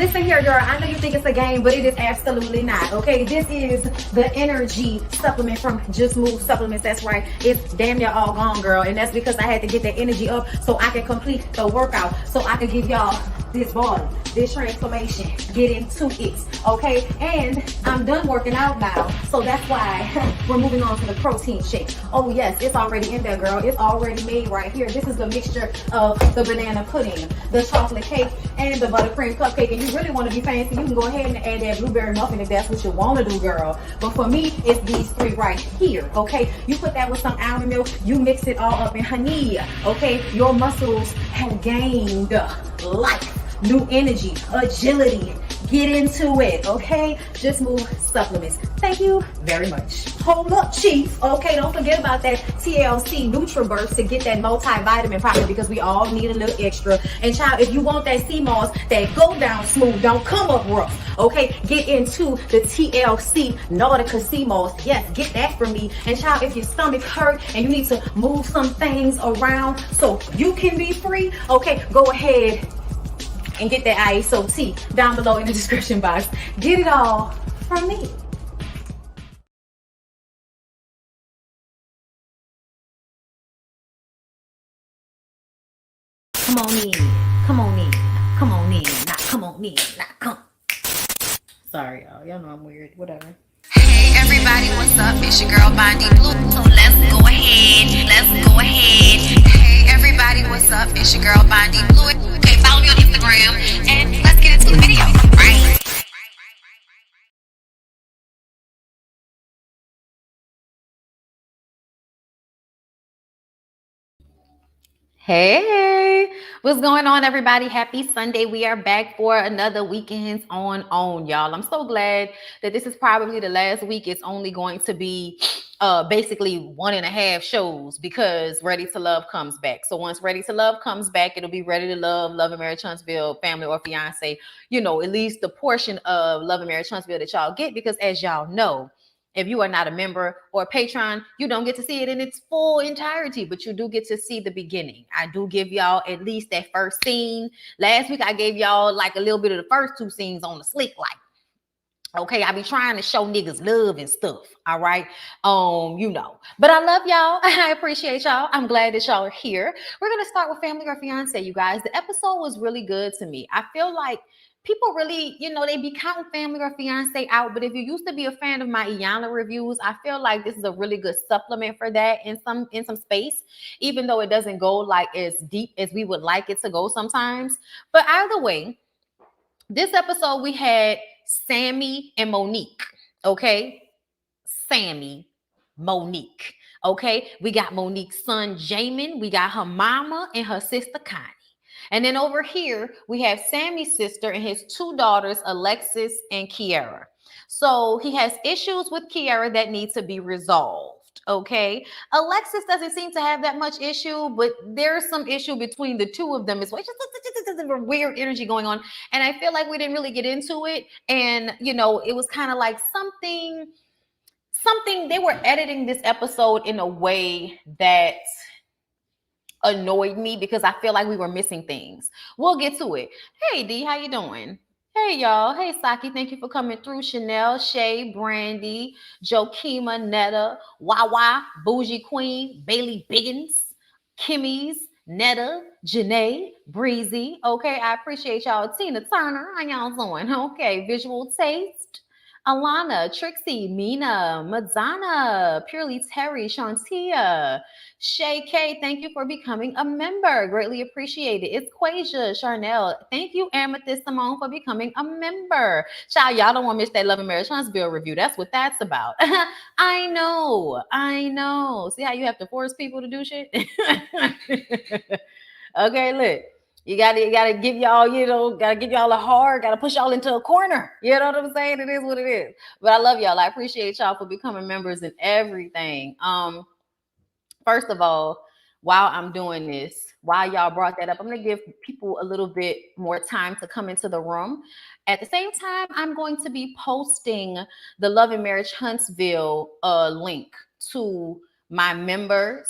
listen here, girl. I know you think it's a game, but it is absolutely not, okay? This is the energy supplement from Just Move Supplements. That's right. It's damn near all gone, girl. And that's because I had to get that energy up so I can complete the workout, so I can give y'all this body, this transformation, get into it, okay? And I'm done working out now, so that's why we're moving on to the protein shake. Oh yes, it's already in there, girl. It's already made right here. This is the mixture of the banana pudding, the chocolate cake, and the buttercream cupcake. And you really want to be fancy, you can go ahead and add that blueberry muffin if that's what you want to do, girl. But for me, it's these three right here, okay? You put that with some almond milk, you mix it all up in honey, okay? Your muscles have gained life, new energy, agility. Get into it, okay? Just Move Supplements. Thank you very much. Hold up, Chief. Okay, don't forget about that TLC NutriBurst to get that multivitamin pocket, because we all need a little extra. And child, if you want that sea moss that go down smooth, don't come up rough, okay? Get into the TLC Nautica sea moss. Yes, get that from me. And child, if your stomach hurt and you need to move some things around so you can be free, okay, go ahead and get that ISO tea down below in the description box. Get it all from me. Come on in, come on in, come on in, not come on in, not come. Sorry, y'all know I'm weird, whatever. Hey everybody, what's up? It's your girl BondyBlue. So let's go ahead. Hey everybody, what's up? It's your girl BondyBlue. Okay, follow me on Instagram and let's get into the video, right? Hey, what's going on, everybody? Happy Sunday. We are back for another Weekends on, y'all. I'm so glad that this is probably the last week. It's only going to be basically 1.5 shows, because Ready to Love comes back. So once Ready to Love comes back, it'll be Ready to Love, Love and Marriage Huntsville, Family or Fiance. You know, at least the portion of Love and Marriage Huntsville that y'all get, because as y'all know, if you are not a member or a patron, you don't get to see it in its full entirety, but you do get to see the beginning. I do give y'all at least that first scene. Last week, I gave y'all like a little bit of the first 2 scenes on the slick light. Okay, I be trying to show niggas love and stuff. All right. You know. But I love y'all. I appreciate y'all. I'm glad that y'all are here. We're gonna start with Family or Fiance, you guys. The episode was really good to me. I feel like people really, you know, they be counting Family or Fiance out. But if you used to be a fan of my Iyanla reviews, I feel like this is a really good supplement for that in some space, even though it doesn't go like as deep as we would like it to go sometimes. But either way, this episode we had Sammy and Monique. Okay, Sammy, Monique. Okay, we got Monique's son Jamin, we got her mama and her sister Connie. And then over here, we have Sammy's sister and his 2 daughters, Alexis and Kiara. So he has issues with Kiara that need to be resolved. Okay, Alexis doesn't seem to have that much issue, but there's some issue between the 2 of them as well. Just a weird energy going on. And I feel like we didn't really get into it. And, you know, it was kind of like something they were editing this episode in a way that annoyed me, because I feel like we were missing things. We'll get to it. Hey D, how you doing? Hey y'all. Hey Saki, thank you for coming through. Chanel, Shay, Brandy, Jokima, Netta, Wawa, Bougie Queen, Bailey Biggins, Kimmy's, Netta, Janae, Breezy. Okay, I appreciate y'all. Tina Turner, how y'all doing? Okay, Visual Taste, Alana, Trixie, Mina, Mazana, Purely Terry, Shantia, Shay K, thank you for becoming a member. Greatly appreciated. It's Quasia, Charnel. Thank you, Amethyst Simone, for becoming a member. Child, y'all don't want to miss that Love and Marriage Huntsville review. That's what that's about. I know. See how you have to force people to do shit? Okay, look. You gotta give y'all, gotta give y'all a hard, gotta push y'all into a corner. You know what I'm saying? It is what it is. But I love y'all. I appreciate y'all for becoming members and everything. First of all, while I'm doing this, while y'all brought that up, I'm gonna give people a little bit more time to come into the room. At the same time, I'm going to be posting the Love and Marriage Huntsville link to my members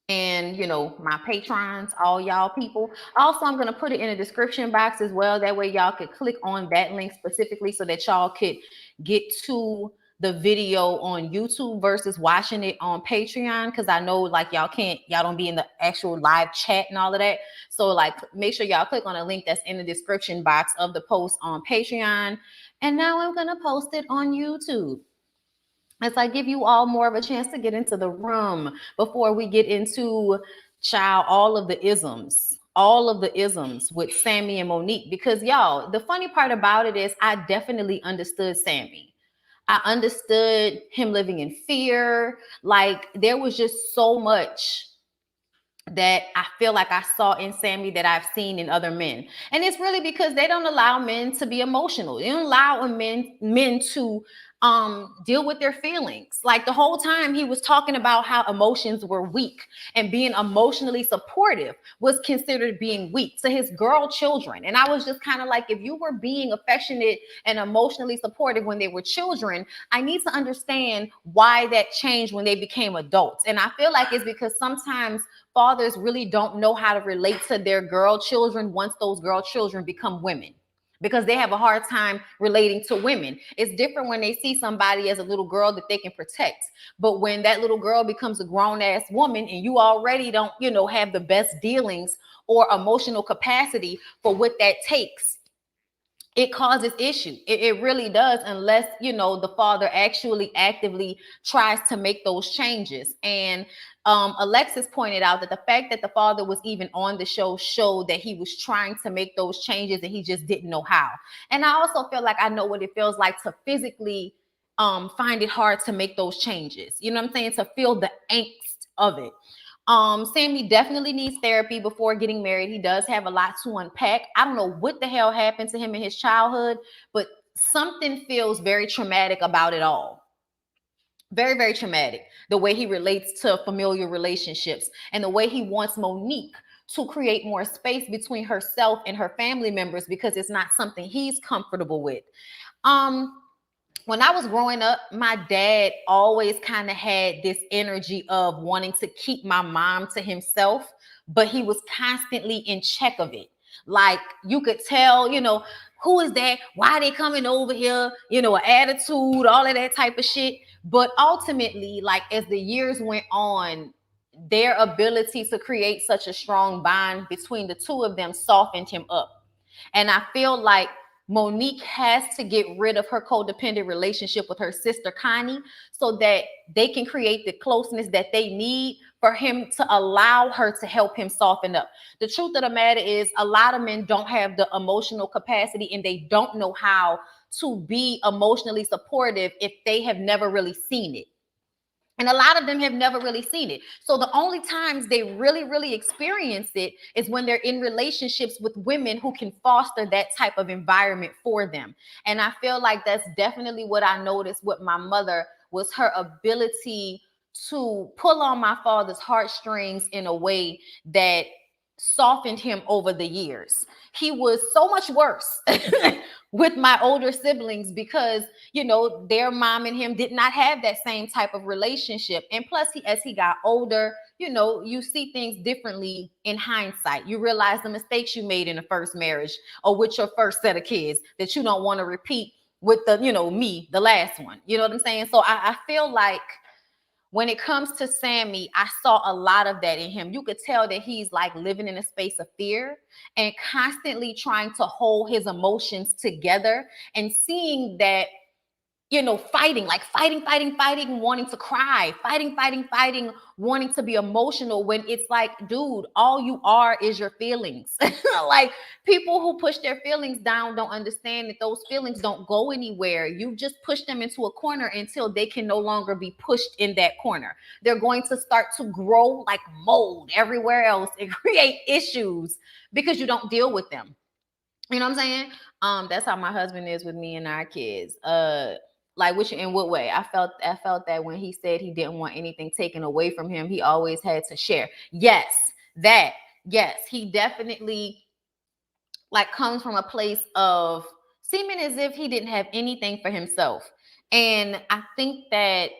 and my patrons, all y'all people. Also, I'm going to put it in the description box as well. That way y'all could click on that link specifically so that y'all could get to the video on YouTube versus watching it on Patreon, because I know like y'all don't be in the actual live chat and all of that. So like make sure y'all click on a link that's in the description box of the post on Patreon. And now I'm going to post it on YouTube as I give you all more of a chance to get into the room before we get into all of the isms with Sammy and Monique. Because y'all, the funny part about it is I definitely understood Sammy. I understood him living in fear. Like there was just so much that I feel like I saw in Sammy that I've seen in other men. And it's really because they don't allow men to be emotional. They don't allow men to deal with their feelings. Like the whole time he was talking about how emotions were weak, and being emotionally supportive was considered being weak to his girl children. And I was just kind of like, if you were being affectionate and emotionally supportive when they were children, I need to understand why that changed when they became adults. And I feel like it's because sometimes fathers really don't know how to relate to their girl children once those girl children become women, because they have a hard time relating to women. It's different when they see somebody as a little girl that they can protect. But when that little girl becomes a grown ass woman and you already don't, have the best dealings or emotional capacity for what that takes, it causes issue. It really does, unless the father actually actively tries to make those changes. And Alexis pointed out that the fact that the father was even on the show showed that he was trying to make those changes and he just didn't know how. And I also feel like I know what it feels like to physically find it hard to make those changes. You know what I'm saying? To feel the angst of it. Sammy definitely needs therapy before getting married. He does have a lot to unpack. I don't know what the hell happened to him in his childhood, but something feels very traumatic about it all. Very, very traumatic. The way he relates to familiar relationships and the way he wants Monique to create more space between herself and her family members because it's not something he's comfortable with. Um, when I was growing up, my dad always kind of had this energy of wanting to keep my mom to himself, but he was constantly in check of it. Like you could tell, who is that? Why are they coming over here? An attitude, all of that type of shit. But ultimately, like as the years went on, their ability to create such a strong bond between the two of them softened him up. And I feel like Monique has to get rid of her codependent relationship with her sister Connie so that they can create the closeness that they need for him to allow her to help him soften up. The truth of the matter is a lot of men don't have the emotional capacity and they don't know how to be emotionally supportive if they have never really seen it. And a lot of them have never really seen it. So the only times they really, really experience it is when they're in relationships with women who can foster that type of environment for them. And I feel like that's definitely what I noticed with my mother was her ability to pull on my father's heartstrings in a way that softened him over the years. He was so much worse with my older siblings because their mom and him did not have that same type of relationship. And plus, as he got older, you see things differently in hindsight. You realize the mistakes you made in the first marriage or with your first set of kids that you don't want to repeat with me, the last one. You know what I'm saying? So I feel like when it comes to Sammy, I saw a lot of that in him. You could tell that he's like living in a space of fear and constantly trying to hold his emotions together and seeing that fighting, like fighting, wanting to cry, fighting, wanting to be emotional when it's like, dude, all you are is your feelings. Like people who push their feelings down don't understand that those feelings don't go anywhere. You just push them into a corner until they can no longer be pushed in that corner. They're going to start to grow like mold everywhere else and create issues because you don't deal with them. You know what I'm saying? That's how my husband is with me and our kids. Like which in what way? I felt that when he said he didn't want anything taken away from him, he always had to share. Yes, that. Yes, he definitely like comes from a place of seeming as if he didn't have anything for himself. And I think that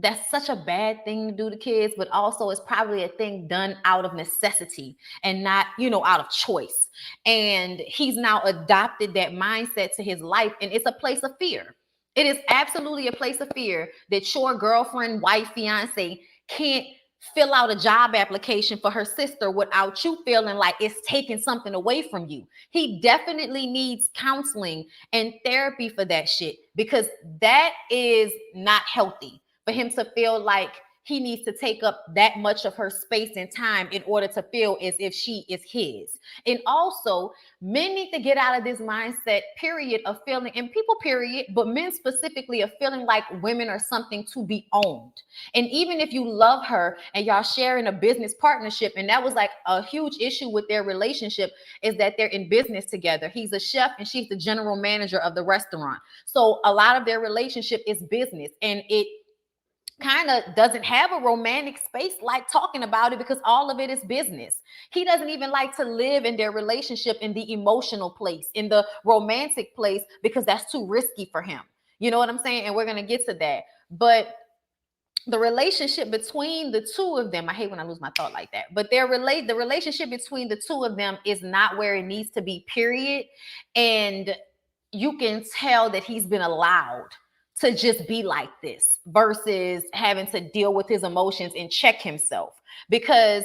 that's such a bad thing to do to kids, but also it's probably a thing done out of necessity and not, out of choice. And he's now adopted that mindset to his life, and it's a place of fear. It is absolutely a place of fear that your girlfriend, wife, fiance can't fill out a job application for her sister without you feeling like it's taking something away from you. He definitely needs counseling and therapy for that shit, because that is not healthy for him to feel like he needs to take up that much of her space and time in order to feel as if she is his. And also, men need to get out of this mindset, period, of feeling, and people, period, but men specifically, of feeling like women are something to be owned. And even if you love her and y'all sharing a business partnership, and that was like a huge issue with their relationship, is that they're in business together. He's a chef and she's the general manager of the restaurant. So a lot of their relationship is business, and it kind of doesn't have a romantic space like talking about it, because all of it is business. He doesn't even like to live in their relationship in the emotional place, in the romantic place, because that's too risky for him. You know what I'm saying? And we're going to get to that. But the relationship between the two of them, I hate when I lose my thought like that, but the relationship between the two of them is not where it needs to be, period. And you can tell that he's been allowed to just be like this versus having to deal with his emotions and check himself, because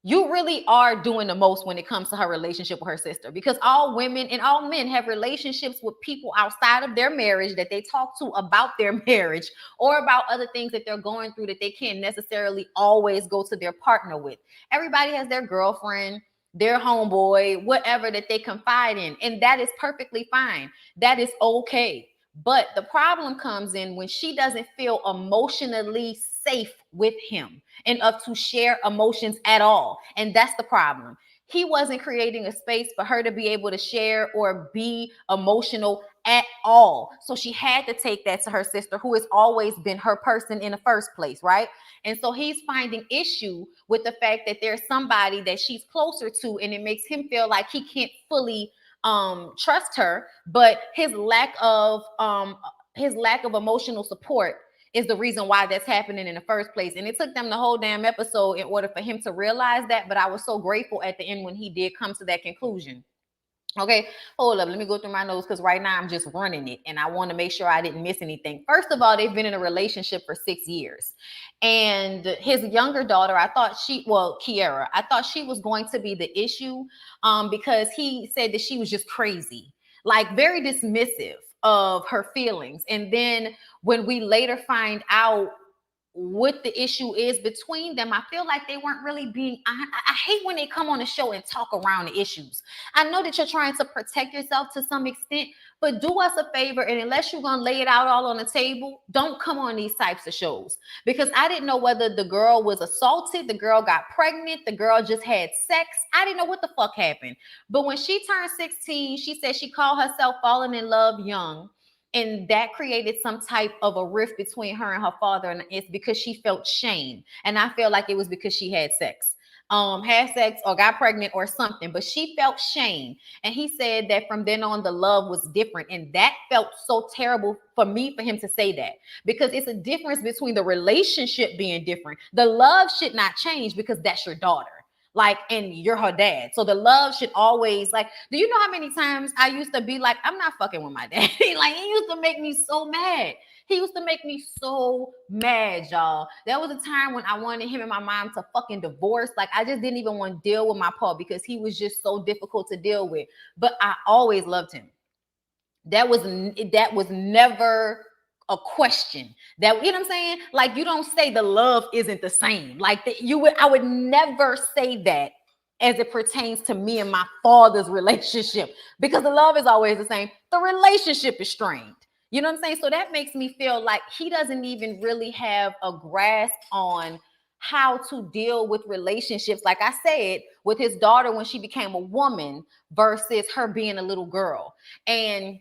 you really are doing the most when it comes to her relationship with her sister, because all women and all men have relationships with people outside of their marriage that they talk to about their marriage, or about other things that they're going through that they can't necessarily always go to their partner with. Everybody has their girlfriend, their homeboy, whatever, that they confide in, and that is perfectly fine. That is okay. But the problem comes in when she doesn't feel emotionally safe with him enough to share emotions at all. And that's the problem. He wasn't creating a space for her to be able to share or be emotional at all. So she had to take that to her sister, who has always been her person in the first place, right? And so he's finding issue with the fact that there's somebody that she's closer to, and it makes him feel like he can't fully trust her, but his lack of emotional support is the reason why that's happening in the first place. And it took them the whole damn episode in order for him to realize that, but I was so grateful at the end when he did come to that conclusion. Okay, hold up. Let me go through my notes, because right now I'm just running it and I want to make sure I didn't miss anything. First of all, they've been in a relationship for 6 years. And his younger daughter, Kiara, I thought she was going to be the issue, because he said that she was just crazy, like very dismissive of her feelings. And then when we later find out what the issue is between them, I feel like they weren't really being. I hate when they come on the show and talk around the issues. I know that you're trying to protect yourself to some extent, but do us a favor, and unless you're gonna lay it out all on the table, don't come on these types of shows, because I didn't know whether the girl was assaulted, the girl got pregnant, the girl just had sex. I didn't know what the fuck happened. But when she turned 16, she said she called herself falling in love young, and that created some type of a rift between her and her father, and it's because she felt shame. And I feel like it was because she had sex or got pregnant or something, but she felt shame. And he said that from then on the love was different, and that felt so terrible for me for him to say that, because it's a difference between the relationship being different. The love should not change, because that's your daughter, like, and you're her dad. So the love should always, like, do you know how many times I used to be like, I'm not fucking with my dad? Like, he used to make me so mad. He used to make me so mad, y'all. There was a time when I wanted him and my mom to fucking divorce. Like, I just didn't even want to deal with my pa, because he was just so difficult to deal with. But I always loved him. That was never a question. That, you know what I'm saying? Like, you don't say the love isn't the same. Like, I would never say that as it pertains to me and my father's relationship, because the love is always the same. The relationship is strained. You know what I'm saying? So that makes me feel like he doesn't even really have a grasp on how to deal with relationships, like I said, with his daughter when she became a woman versus her being a little girl. And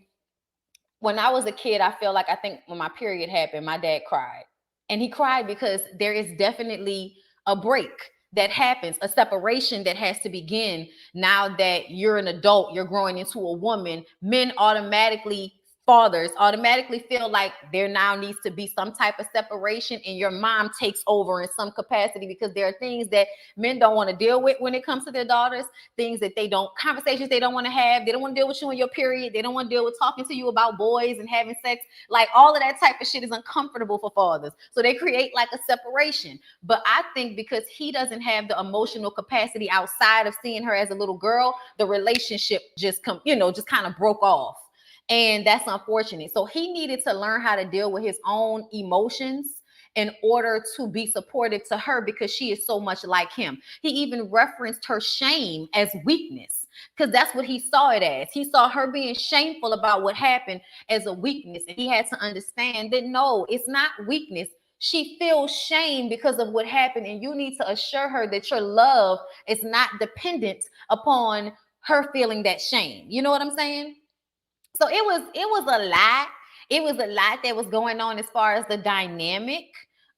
when I was a kid, I think when my period happened, my dad cried. And he cried because there is definitely a break that happens, a separation that has to begin. Now that you're an adult, you're growing into a woman, men automatically fathers automatically feel like there now needs to be some type of separation, and your mom takes over in some capacity, because there are things that men don't want to deal with when it comes to their daughters, things that they don't, conversations they don't want to have. They don't want to deal with you in your period. They don't want to deal with talking to you about boys and having sex. Like, all of that type of shit is uncomfortable for fathers. So they create like a separation. But I think because he doesn't have the emotional capacity outside of seeing her as a little girl, the relationship just just kind of broke off. And that's unfortunate. So he needed to learn how to deal with his own emotions in order to be supportive to her, because she is so much like him. He even referenced her shame as weakness, because that's what he saw it as. He saw her being shameful about what happened as a weakness. And he had to understand that no, it's not weakness. She feels shame because of what happened. And you need to assure her that your love is not dependent upon her feeling that shame. You know what I'm saying? So it was a lot. It was a lot that was going on as far as the dynamic.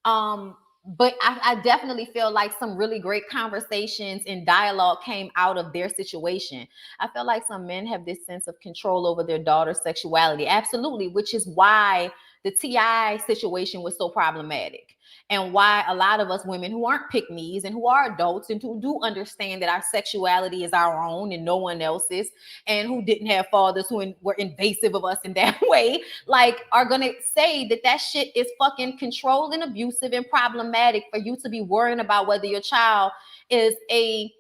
But I definitely feel like some really great conversations and dialogue came out of their situation. I feel like some men have this sense of control over their daughter's sexuality. Absolutely, which is why the TI situation was so problematic, and why a lot of us women who aren't pick me's and who are adults and who do understand that our sexuality is our own and no one else's, and who didn't have fathers who were invasive of us in that way, like, are gonna say that that shit is fucking controlled and abusive and problematic for you to be worrying about whether your child is a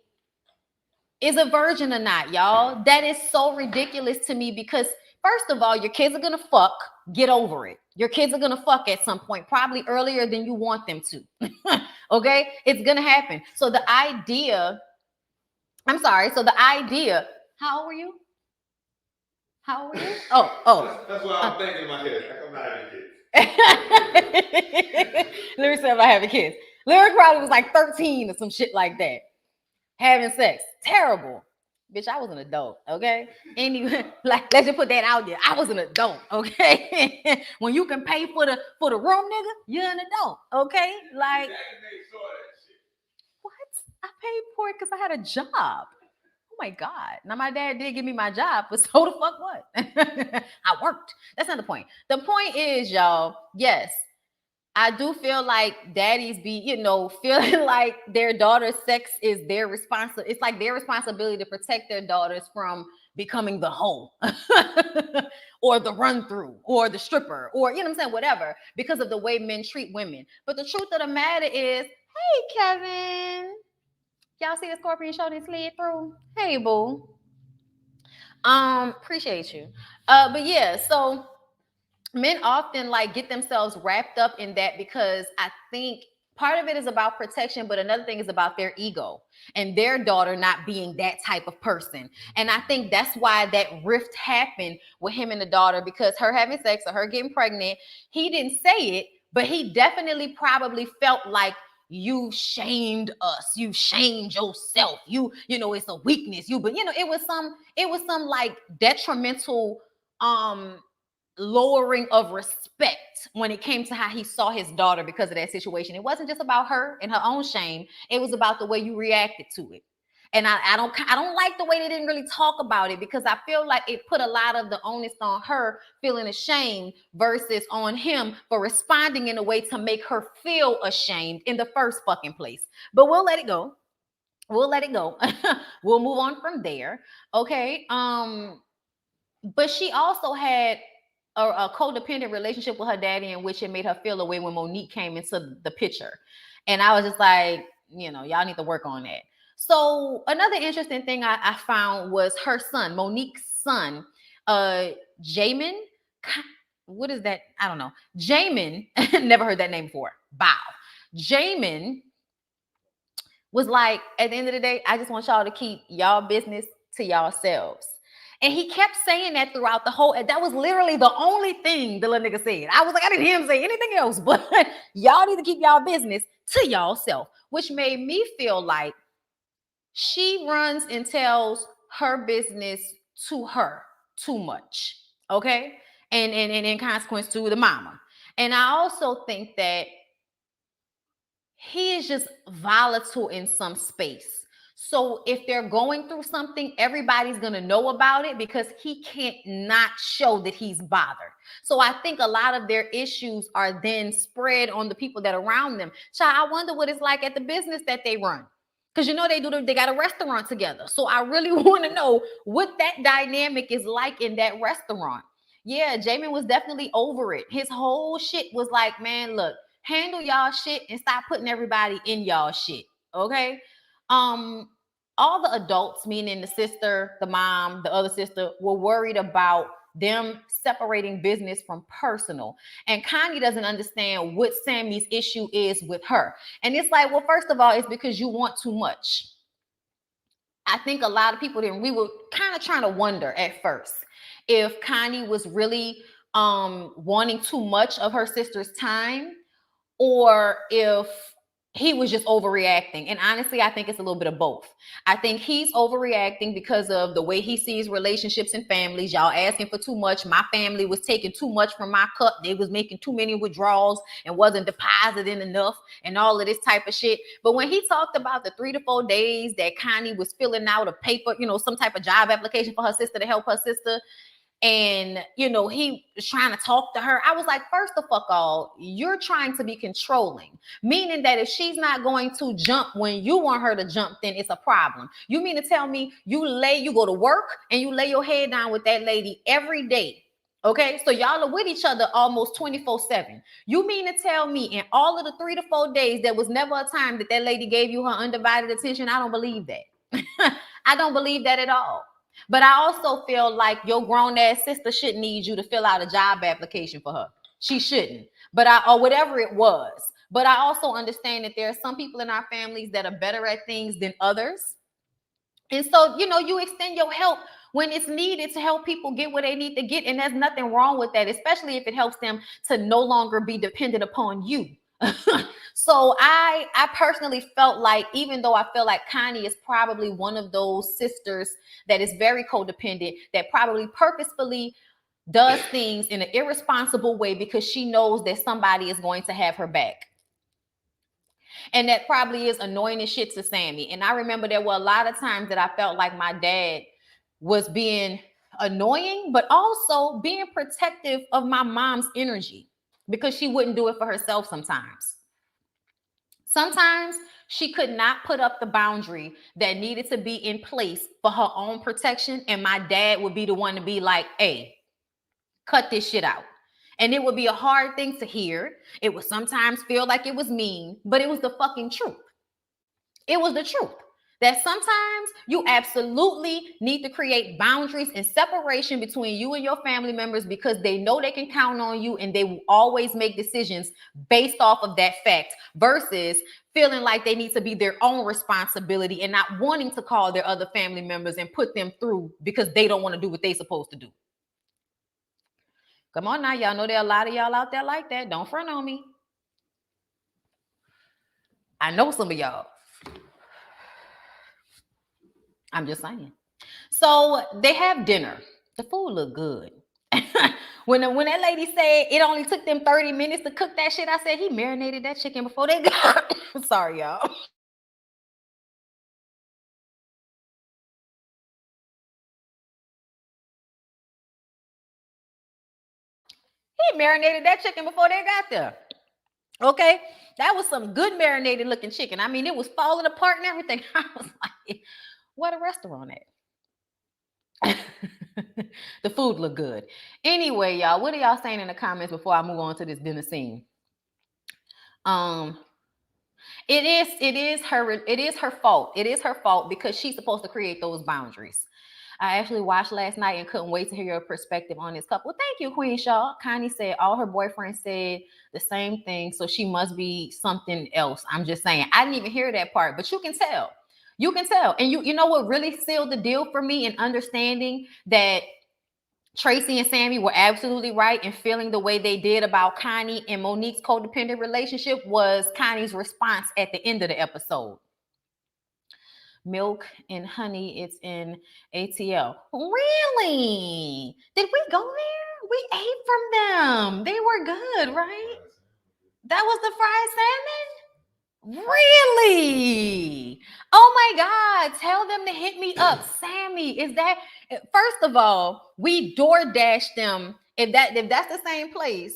virgin or not, y'all. That is so ridiculous to me, because first of all, your kids are gonna fuck. Get over it. Your kids are gonna fuck at some point, probably earlier than you want them to. Okay, it's gonna happen. So the idea, I'm sorry. So the idea. How old were you? How old were you? That's what I'm thinking in my head. I'm not having kids. Lyric said about having kids. Lyric probably was like 13 or some shit like that. Having sex. Terrible. Bitch, I was an adult, okay? Anyway, like, let's just put that out there. I was an adult, okay? When you can pay for the room, nigga, you're an adult, okay? Like, what? I paid for it because I had a job. Oh my God. Now, my dad did give me my job, but so the fuck what? I worked. That's not the point. The point is, y'all, yes, I do feel like daddies be, feeling like their daughter's sex is their responsibility. It's like their responsibility to protect their daughters from becoming the hoe or the run through or the stripper, or, you know what I'm saying, whatever, because of the way men treat women. But the truth of the matter is, hey, Kevin, y'all see the scorpion show that slid through? Hey, boo. Appreciate you. But yeah, so men often like get themselves wrapped up in that, because I think part of it is about protection, but another thing is about their ego and their daughter not being that type of person. And I think that's why that rift happened with him and the daughter, because her having sex or her getting pregnant, he didn't say it, but he definitely probably felt like, you shamed us, you shamed yourself, it's a weakness, but it was some like detrimental lowering of respect when it came to how he saw his daughter because of that situation. It wasn't just about her and her own shame. It was about the way you reacted to it. And I don't like the way they didn't really talk about it, because I feel like it put a lot of the onus on her feeling ashamed versus on him for responding in a way to make her feel ashamed in the first fucking place. But we'll let it go. We'll let it go. We'll move on from there. Okay. But she also had a codependent relationship with her daddy, in which it made her feel away when Monique came into the picture. And I was just like, y'all need to work on that. So another interesting thing I found was her son, Monique's son, Jamin. What is that? I don't know. Jamin, never heard that name before. Bow. Jamin was like, at the end of the day, I just want y'all to keep y'all business to yourselves. And he kept saying that throughout the whole, that was literally the only thing the little nigga said. I was like, I didn't hear him say anything else, but y'all need to keep y'all business to y'allself, which made me feel like she runs and tells her business to her too much. Okay. And in consequence to the mama. And I also think that he is just volatile in some space So if they're going through something, everybody's going to know about it because he can't not show that he's bothered. So I think a lot of their issues are then spread on the people that are around them. Child, I wonder what it's like at the business that they run. Because they got a restaurant together. So I really want to know what that dynamic is like in that restaurant. Yeah, Jamin was definitely over it. His whole shit was like, man, look, handle y'all shit and stop putting everybody in y'all shit. Okay. Um, all the adults, meaning the sister, the mom, the other sister, were worried about them separating business from personal. And Connie doesn't understand what Sammy's issue is with her. And it's like, well, first of all, it's because you want too much. I think a lot of people didn't, we were kind of trying to wonder at first if Connie was really wanting too much of her sister's time, or if he was just overreacting. And honestly, I think it's a little bit of both. I think he's overreacting because of the way he sees relationships and families. Y'all asking for too much. My family was taking too much from my cup. They was making too many withdrawals and wasn't depositing enough and all of this type of shit. But when he talked about the 3 to 4 days that Connie was filling out a paper, some type of job application for her sister to help her sister, and he was trying to talk to her, I was like, first of all, you're trying to be controlling, meaning that if she's not going to jump when you want her to jump, then it's a problem. You mean to tell me you go to work and you lay your head down with that lady every day? Okay, so y'all are with each other almost 24/7. You mean to tell me in all of the 3 to 4 days there was never a time that lady gave you her undivided attention? I don't believe that. I don't believe that at all. But I also feel like your grown ass sister shouldn't need you to fill out a job application for her. She shouldn't. Or whatever it was. But I also understand that there are some people in our families that are better at things than others. And so, you extend your help when it's needed to help people get what they need to get. And there's nothing wrong with that, especially if it helps them to no longer be dependent upon you. So I personally felt like, even though I feel like Connie is probably one of those sisters that is very codependent, that probably purposefully does things in an irresponsible way because she knows that somebody is going to have her back. And that probably is annoying as shit to Sammy. And I remember there were a lot of times that I felt like my dad was being annoying, but also being protective of my mom's energy because she wouldn't do it for herself sometimes. Sometimes she could not put up the boundary that needed to be in place for her own protection. And my dad would be the one to be like, hey, cut this shit out. And it would be a hard thing to hear. It would sometimes feel like it was mean, but it was the fucking truth. It was the truth. That sometimes you absolutely need to create boundaries and separation between you and your family members because they know they can count on you and they will always make decisions based off of that fact versus feeling like they need to be their own responsibility and not wanting to call their other family members and put them through because they don't want to do what they're supposed to do. Come on now, y'all know there are a lot of y'all out there like that. Don't front on me. I know some of y'all. I'm just saying. So they have dinner. The food look good. when that lady said it only took them 30 minutes to cook that shit, I said he marinated that chicken before they got. Sorry, y'all. He marinated that chicken before they got there. Okay, that was some good marinated looking chicken. I mean, it was falling apart and everything. I was like, what a restaurant at? The food looked good. Anyway, y'all, what are y'all saying in the comments before I move on to this dinner scene? It is her fault. It is her fault because she's supposed to create those boundaries. I actually watched last night and couldn't wait to hear your perspective on this couple. Well, thank you, Queen Shaw. Connie said all her boyfriends said the same thing, so she must be something else. I'm just saying. I didn't even hear that part, but you can tell. You can tell. And you know what really sealed the deal for me in understanding that Tracy and Sammy were absolutely right in feeling the way they did about Connie and Monique's codependent relationship was Connie's response at the end of the episode. Milk and honey, it's in ATL. Really? Did we go there? We ate from them. They were good, right? That was the fried salmon? Really? Oh my God. Tell them to hit me up. Sammy, is that first of all, we door dash them if that's the same place.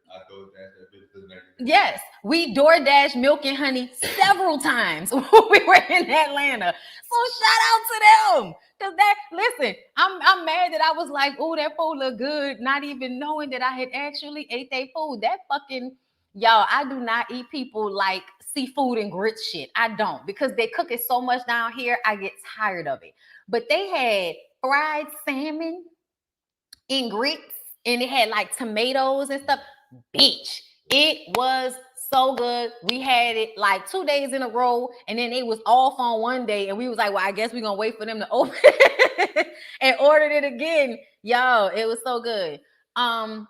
I told that bitch to the next. Yes, we DoorDash milk and honey several times when we were in Atlanta. So shout out to them. Cause that listen, I'm mad that I was like, oh, that food look good, not even knowing that I had actually ate that food. That fucking y'all, I do not eat people like seafood and grits shit. I don't because they cook it so much down here, I get tired of it. But they had fried salmon in grits and it had like tomatoes and stuff. Bitch, it was so good. We had it like 2 days in a row, and then it was off on one day, and we was like, well, I guess we're gonna wait for them to open and ordered it again. Yo, it was so good. Um,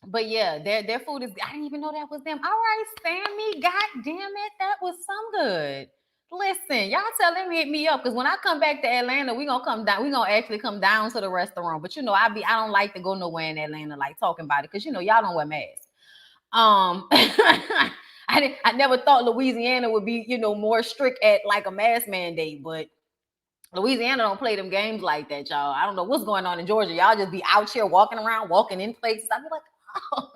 but yeah, their food is. I didn't even know that was them. All right, Sammy. God damn it, that was some good. Listen, y'all tell them hit me up because when I come back to Atlanta, we gonna come down. We gonna actually come down to the restaurant. But I don't like to go nowhere in Atlanta like talking about it because y'all don't wear masks. I never thought Louisiana would be more strict at like a mask mandate, but Louisiana don't play them games like that, y'all. I don't know what's going on in Georgia. Y'all just be out here walking around, walking in places. I be like, oh,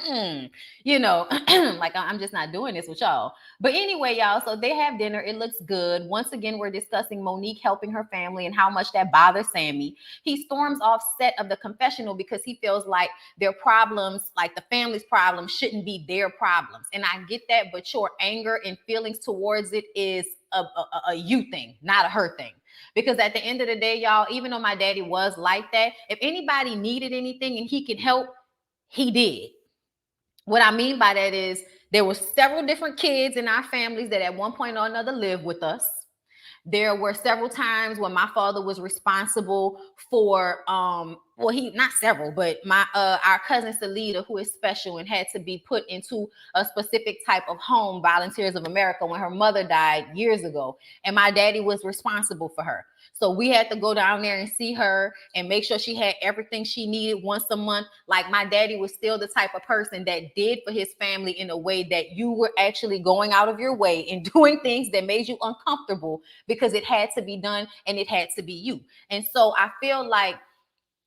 mm, like I'm just not doing this with y'all. But anyway, y'all, so they have dinner. It looks good. Once again, we're discussing Monique helping her family and how much that bothers Sammy. He storms off set of the confessional because he feels like their problems, like the family's problems, shouldn't be their problems. And I get that, but your anger and feelings towards it is a you thing, not a her thing. Because at the end of the day, y'all, even though my daddy was like that, if anybody needed anything and he could help, he did. What I mean by that is there were several different kids in our families that at one point or another lived with us. There were several times when my father was responsible for well, he not several, but my our cousin Salida, who is special and had to be put into a specific type of home, Volunteers of America, when her mother died years ago, and my daddy was responsible for her. So we had to go down there and see her and make sure she had everything she needed once a month. Like my daddy was still the type of person that did for his family in a way that you were actually going out of your way and doing things that made you uncomfortable because it had to be done and it had to be you. And so I feel like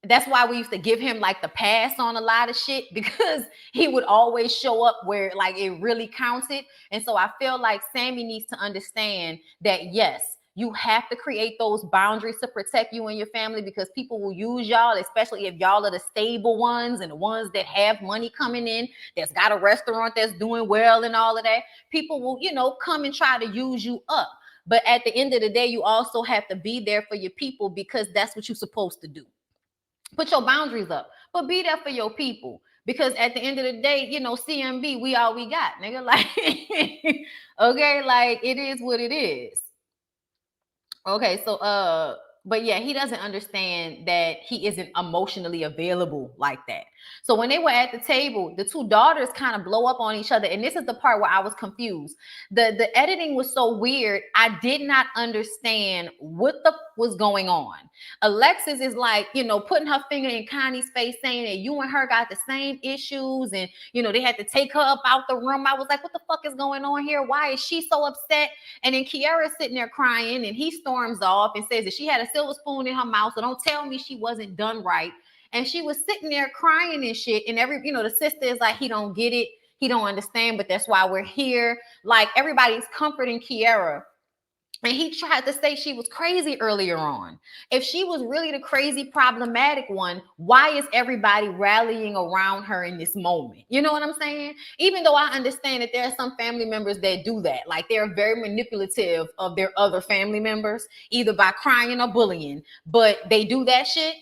that's why we used to give him like the pass on a lot of shit because he would always show up where like it really counted. And so I feel like Sammy needs to understand that yes, you have to create those boundaries to protect you and your family because people will use y'all, especially if y'all are the stable ones and the ones that have money coming in, that's got a restaurant that's doing well and all of that. People will, come and try to use you up. But at the end of the day, you also have to be there for your people because that's what you're supposed to do. Put your boundaries up, but be there for your people. Because at the end of the day, CMB, we all we got, nigga. Like, okay, like it is what it is. Okay, so but yeah, he doesn't understand that he isn't emotionally available like that. So when they were at the table, the two daughters kind of blow up on each other, and this is the part where I was confused. The editing was so weird. I did not understand what the was going on. Alexis is like, putting her finger in Connie's face, saying that you and her got the same issues, and they had to take her up out the room. I was like, what the fuck is going on here? Why is she so upset? And then Kiara's sitting there crying, and he storms off and says that she had a silver spoon in her mouth, so don't tell me she wasn't done right. And she was sitting there crying and shit. And the sister is like, he don't get it, he don't understand, but that's why we're here. Like everybody's comforting Kiara. And he tried to say she was crazy earlier on. If she was really the crazy, problematic one, why is everybody rallying around her in this moment? You know what I'm saying? Even though I understand that there are some family members that do that. Like they're very manipulative of their other family members, either by crying or bullying. But they do that shit.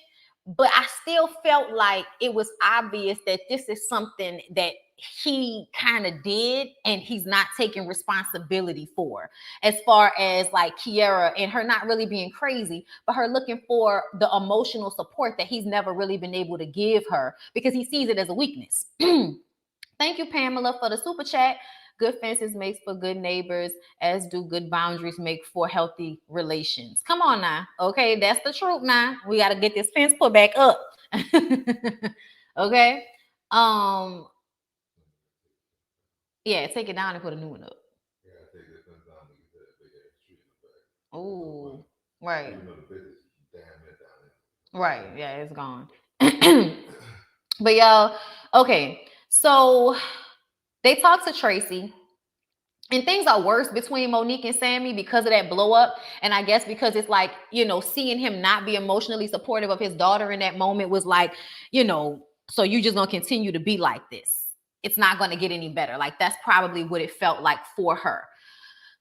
But I still felt like it was obvious that this is something that he kind of did and he's not taking responsibility for, as far as like Kiara and her not really being crazy, but her looking for the emotional support that he's never really been able to give her because he sees it as a weakness. Thank you, Pamela, for the super chat. Good fences makes for good neighbors, as do good boundaries make for healthy relations. Come on now. Okay, that's the truth now. We got to get this fence put back up. Okay. Yeah, take it down and put a new one up. Yeah, take this one down and get that Oh, right. Even though the business is damn near down Right. Yeah, it's gone. But y'all, okay. So they talked to Tracy. And things are worse between Monique and Sammy because of that blow up. And I guess because it's like, seeing him not be emotionally supportive of his daughter in that moment was like, so you just gonna continue to be like this. It's not gonna get any better. Like that's probably what it felt like for her.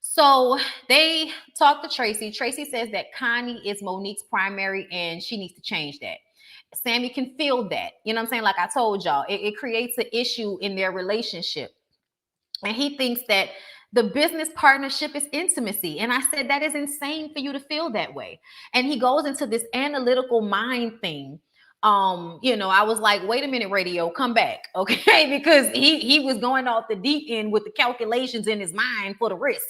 So they talked to Tracy. Tracy says that Connie is Monique's primary and she needs to change that. Sammy can feel that. You know what I'm saying? Like I told y'all, it creates an issue in their relationship. And he thinks that the business partnership is intimacy. And I said, that is insane for you to feel that way. And he goes into this analytical mind thing. I was like, wait a minute, radio, come back. Okay. Because he was going off the deep end with the calculations in his mind for the risk.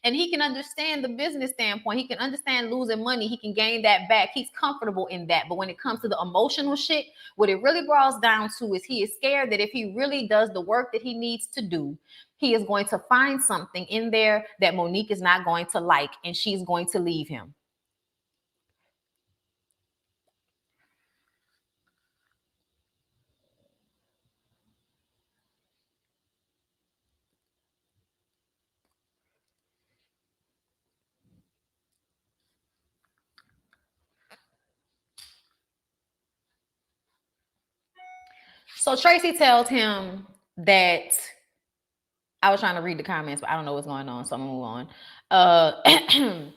And he can understand the business standpoint. He can understand losing money. He can gain that back. He's comfortable in that. But when it comes to the emotional shit, what it really boils down to is he is scared that if he really does the work that he needs to do, he is going to find something in there that Monique is not going to like, and she's going to leave him. So Tracy tells him that I was trying to read the comments, but I don't know what's going on, so I'm gonna move on.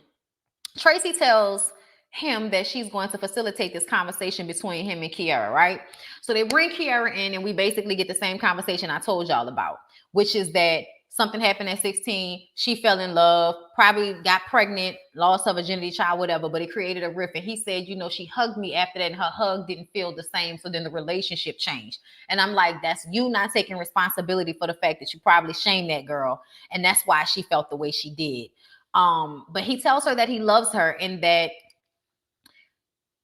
Tracy tells him that she's going to facilitate this conversation between him and Kiara, right? So they bring Kiara in, and we basically get the same conversation I told y'all about, which is that something happened at 16. She fell in love, probably got pregnant, lost her virginity, child, whatever, but it created a rift. And he said, she hugged me after that, and her hug didn't feel the same. So then the relationship changed. And I'm like, that's you not taking responsibility for the fact that you probably shamed that girl. And that's why she felt the way she did. But he tells her that he loves her and that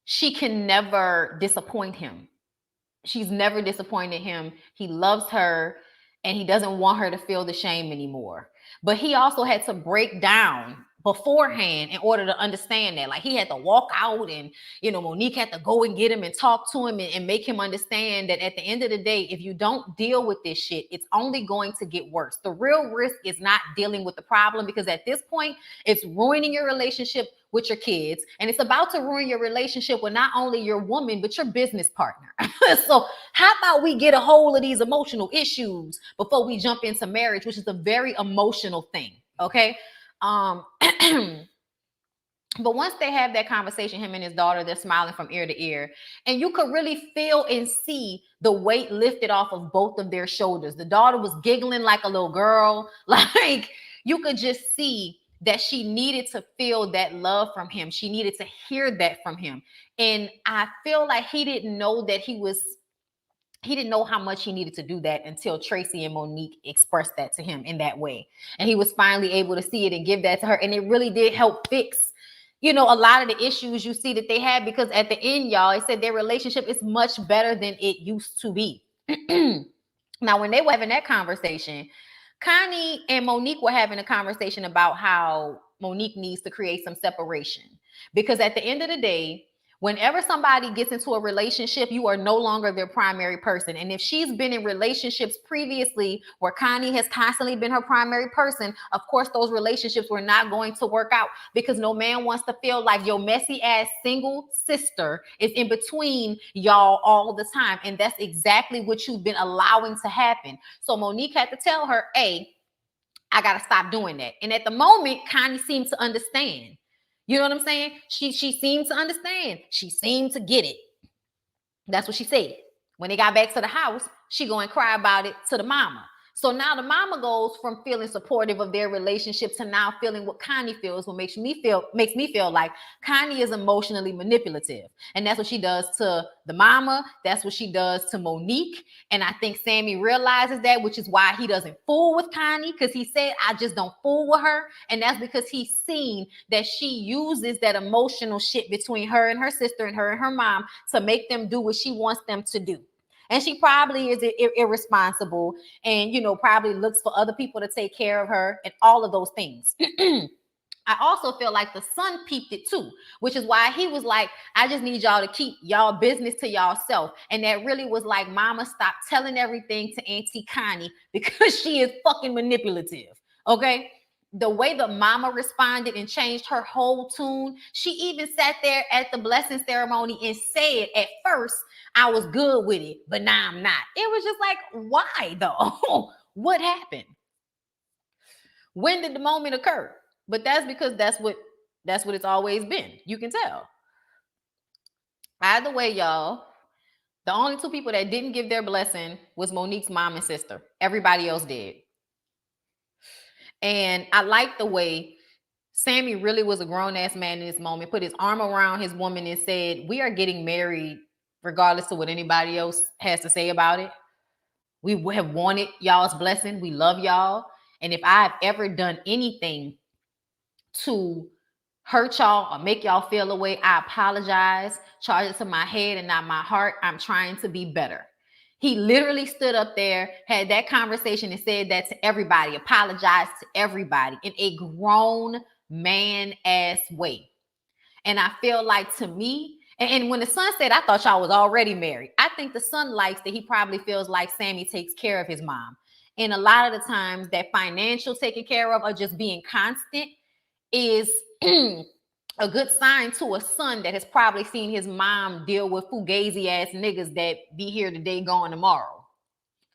she can never disappoint him. She's never disappointed him. He loves her and he doesn't want her to feel the shame anymore. But he also had to break down beforehand in order to understand that. Like he had to walk out and, Monique had to go and get him and talk to him and make him understand that at the end of the day, if you don't deal with this shit, it's only going to get worse. The real risk is not dealing with the problem because at this point, it's ruining your relationship with your kids. And it's about to ruin your relationship with not only your woman, but your business partner. So how about we get a hold of these emotional issues before we jump into marriage, which is a very emotional thing. Okay. But once they have that conversation, him and his daughter, they're smiling from ear to ear. And you could really feel and see the weight lifted off of both of their shoulders. The daughter was giggling like a little girl. Like you could just see that she needed to feel that love from him. She needed to hear that from him. And I feel like he didn't know that he didn't know how much he needed to do that until Tracy and Monique expressed that to him in that way. And he was finally able to see it and give that to her. And it really did help fix, a lot of the issues you see that they had, because at the end, y'all, it said their relationship is much better than it used to be. Now, when they were having that conversation, Connie and Monique were having a conversation about how Monique needs to create some separation. Because at the end of the day, whenever somebody gets into a relationship, you are no longer their primary person. And if she's been in relationships previously where Connie has constantly been her primary person, of course, those relationships were not going to work out because no man wants to feel like your messy ass single sister is in between y'all all the time. And that's exactly what you've been allowing to happen. So Monique had to tell her, hey, I got to stop doing that. And at the moment, Connie seemed to understand. You know what I'm saying? She seemed to understand. She seemed to get it. That's what she said. When they got back to the house, she go and cry about it to the mama. So now the mama goes from feeling supportive of their relationship to now feeling what Connie feels, what makes me feel like Connie is emotionally manipulative. And that's what she does to the mama. That's what she does to Monique. And I think Sammy realizes that, which is why he doesn't fool with Connie, because he said, I just don't fool with her. And that's because he's seen that she uses that emotional shit between her and her sister and her mom to make them do what she wants them to do. And she probably is irresponsible and, probably looks for other people to take care of her and all of those things. I also feel like the son peeped it too, which is why he was like, I just need y'all to keep y'all business to y'allself. And that really was like, mama, stop telling everything to Auntie Connie because she is fucking manipulative. Okay. The way the mama responded and changed her whole tune, she even sat there at the blessing ceremony and said, at first, I was good with it, but now I'm not. It was just like, why though? What happened? When did the moment occur? But that's because that's what it's always been. You can tell. Either way, y'all, the only two people that didn't give their blessing was Monique's mom and sister. Everybody else did. And I like the way Sammy really was a grown-ass man in this moment, put his arm around his woman and said, we are getting married regardless of what anybody else has to say about it. We have wanted y'all's blessing. We love y'all. And if I've ever done anything to hurt y'all or make y'all feel a way, I apologize. Charge it to my head and not my heart. I'm trying to be better. He literally stood up there, had that conversation, and said that to everybody, apologized to everybody in a grown man ass way. And I feel like, to me, and when the son said, I thought y'all was already married, I think the son likes that he probably feels like Sammy takes care of his mom. And a lot of the times that financial taking care of or just being constant is a good sign to a son that has probably seen his mom deal with fugazi ass niggas that be here today, gone tomorrow.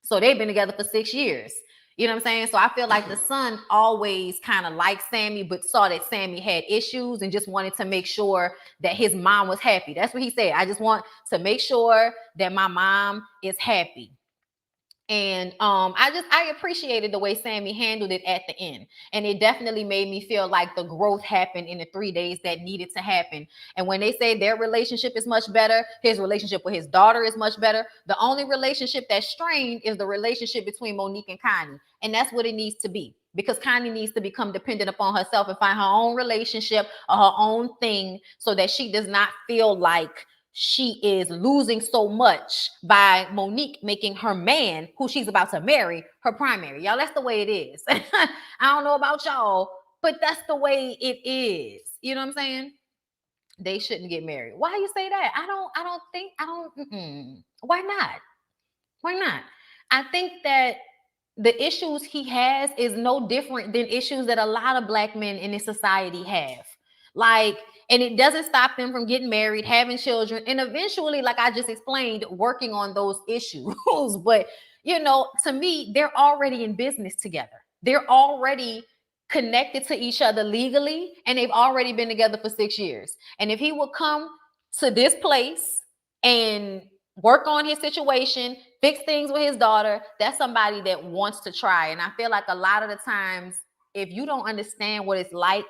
So they've been together for 6 years. You know what I'm saying? So I feel like the son always kind of liked Sammy, but saw that Sammy had issues and just wanted to make sure that his mom was happy. That's what he said. I just want to make sure that my mom is happy. And I appreciated the way Sammy handled it at the end. And it definitely made me feel like the growth happened in the 3 days that needed to happen. And when they say their relationship is much better, his relationship with his daughter is much better. The only relationship that's strained is the relationship between Monique and Connie. And that's what it needs to be. Because Connie needs to become dependent upon herself and find her own relationship or her own thing so that she does not feel like she is losing so much by Monique making her man, who she's about to marry, her primary. Y'all, that's the way it is. I don't know about y'all, but that's the way it is. You know what I'm saying? They shouldn't get married. Why you say that? Why not? Why not? I think that the issues he has is no different than issues that a lot of black men in this society have. Like, and it doesn't stop them from getting married, having children, and eventually, like I just explained, working on those issues. But, you know, to me, they're already in business together. They're already connected to each other legally, and they've already been together for 6 years. And if he would come to this place and work on his situation, fix things with his daughter, that's somebody that wants to try. And I feel like a lot of the times, if you don't understand what it's like,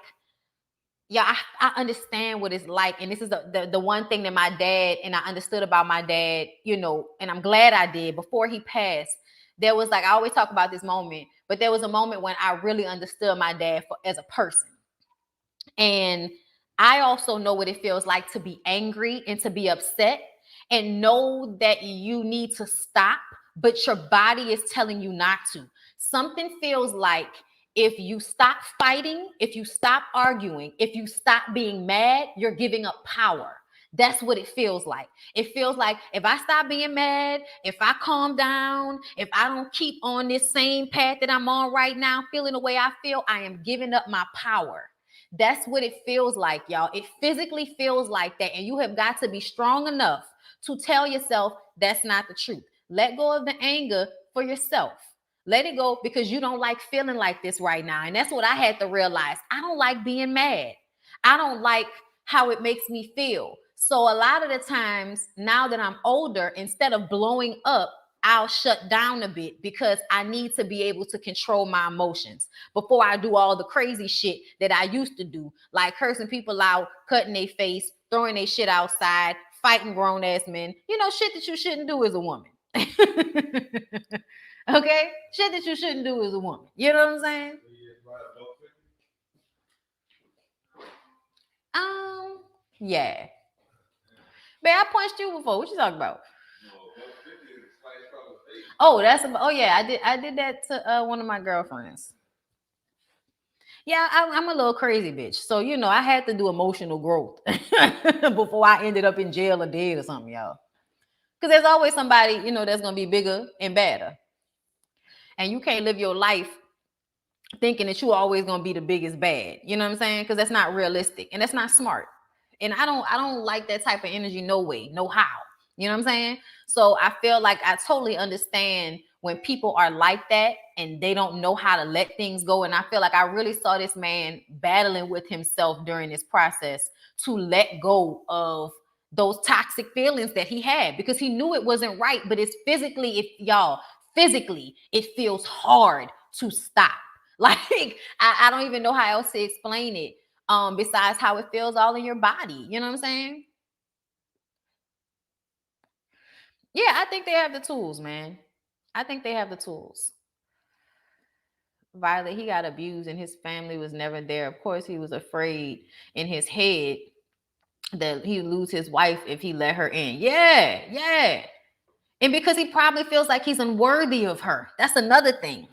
yeah, I understand what it's like. And this is the one thing that my dad, and I understood about my dad, you know, and I'm glad I did before he passed. There was, like, I always talk about this moment, but there was a moment when I really understood my dad as a person. And I also know what it feels like to be angry and to be upset and know that you need to stop, but your body is telling you not to. Something feels like if you stop fighting, if you stop arguing, if you stop being mad, you're giving up power. That's what it feels like. It feels like if I stop being mad, if I calm down, if I don't keep on this same path that I'm on right now, feeling the way I feel, I am giving up my power. That's what it feels like, y'all. It physically feels like that. And you have got to be strong enough to tell yourself that's not the truth. Let go of the anger for yourself. Let it go because you don't like feeling like this right now. And that's what I had to realize. I don't like being mad. I don't like how it makes me feel. So a lot of the times now that I'm older, instead of blowing up, I'll shut down a bit because I need to be able to control my emotions before I do all the crazy shit that I used to do, like cursing people out, cutting their face, throwing their shit outside, fighting grown ass men. You know, shit that you shouldn't do as a woman. Okay? Shit that you shouldn't do as a woman. You know what I'm saying? Yeah. Man, I punched you before. What you talking about? Oh, yeah, I did that to one of my girlfriends. Yeah, I'm a little crazy bitch. So, I had to do emotional growth before I ended up in jail or dead or something, y'all. Because there's always somebody, that's going to be bigger and badder. And you can't live your life thinking that you always going to be the biggest bad. You know what I'm saying? Because that's not realistic and that's not smart. And I don't like that type of energy. No way, no how. You know what I'm saying? So I feel like I totally understand when people are like that and they don't know how to let things go. And I feel like I really saw this man battling with himself during this process to let go of those toxic feelings that he had, because he knew it wasn't right. But it's physically, if y'all, physically, it feels hard to stop. Like, I don't even know how else to explain it. Besides how it feels all in your body. You know what I'm saying? Yeah, I think they have the tools, man. I think they have the tools. Violet, he got abused and his family was never there. Of course, he was afraid in his head that he'd lose his wife if he let her in. Yeah, yeah. And because he probably feels like he's unworthy of her. That's another thing.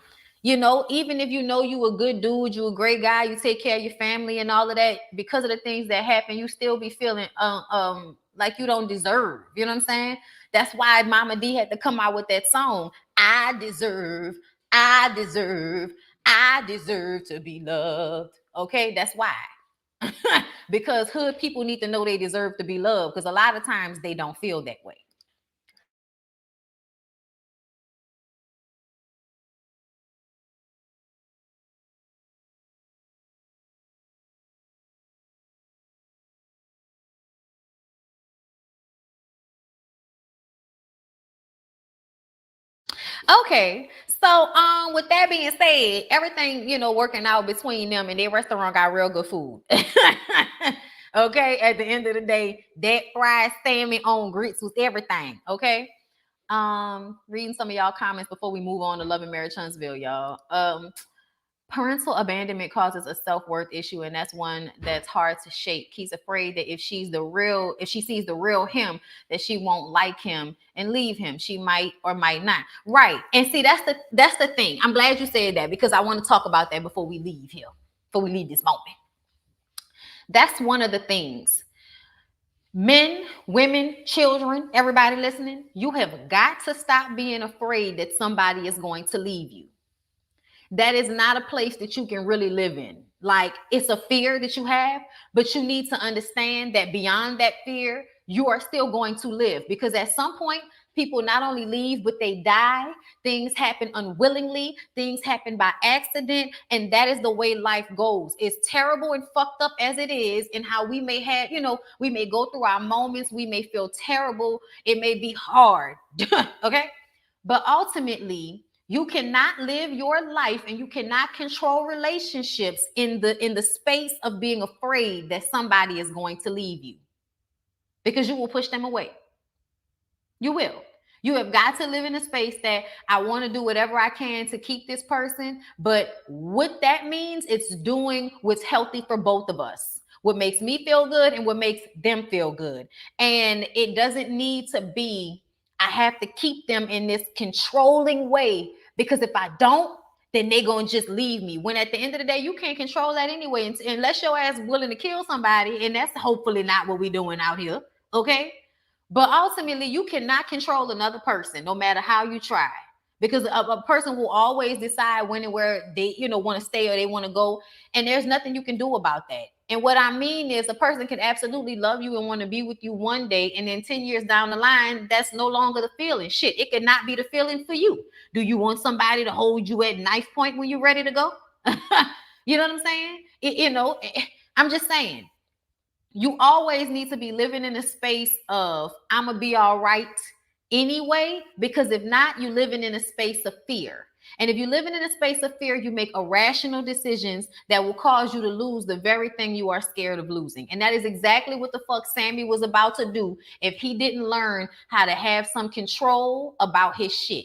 Even if you a good dude, you a great guy, you take care of your family and all of that, because of the things that happen, you still be feeling like you don't deserve. You know what I'm saying? That's why Mama D had to come out with that song. I deserve, I deserve to be loved. Okay, that's why. Because hood people need to know they deserve to be loved, because a lot of times they don't feel that way. Okay, so with that being said, everything working out between them, and their restaurant got real good food. Okay, at the end of the day, that fried salmon on grits was everything. Okay, reading some of y'all comments before we move on to Love and Marriage Huntsville, y'all. Parental abandonment causes a self-worth issue, and that's one that's hard to shake. He's afraid that if she sees the real him, that she won't like him and leave him. She might or might not. Right. And see, that's the thing. I'm glad you said that, because I want to talk about that before we leave here, before we leave this moment. That's one of the things. Men, women, children, everybody listening, you have got to stop being afraid that somebody is going to leave you. That is not a place that you can really live in. Like, it's a fear that you have, but you need to understand that beyond that fear, you are still going to live, because at some point, people not only leave, but they die. Things happen unwillingly, things happen by accident, and that is the way life goes. It's terrible and fucked up as it is, and how we may have, we may go through our moments, we may feel terrible, it may be hard. Okay, but ultimately, you cannot live your life and you cannot control relationships in the space of being afraid that somebody is going to leave you, because you will push them away. You will. You have got to live in a space that I want to do whatever I can to keep this person. But what that means, it's doing what's healthy for both of us. What makes me feel good and what makes them feel good. And it doesn't need to be, I have to keep them in this controlling way, because if I don't, then they're going to just leave me. When at the end of the day, you can't control that anyway, unless your ass willing to kill somebody. And that's hopefully not what we're doing out here. Okay. But ultimately, you cannot control another person, no matter how you try, because a person will always decide when and where they, want to stay or they want to go, and there's nothing you can do about that. And what I mean is, a person can absolutely love you and want to be with you one day, and then 10 years down the line, that's no longer the feeling. Shit, it could not be the feeling for you. Do you want somebody to hold you at knife point when you're ready to go? You know what I'm saying? I'm just saying, you always need to be living in a space of, I'm gonna be all right anyway, because if not, you're living in a space of fear. And if you're living in a space of fear, you make irrational decisions that will cause you to lose the very thing you are scared of losing. And that is exactly what the fuck Sammy was about to do if he didn't learn how to have some control about his shit.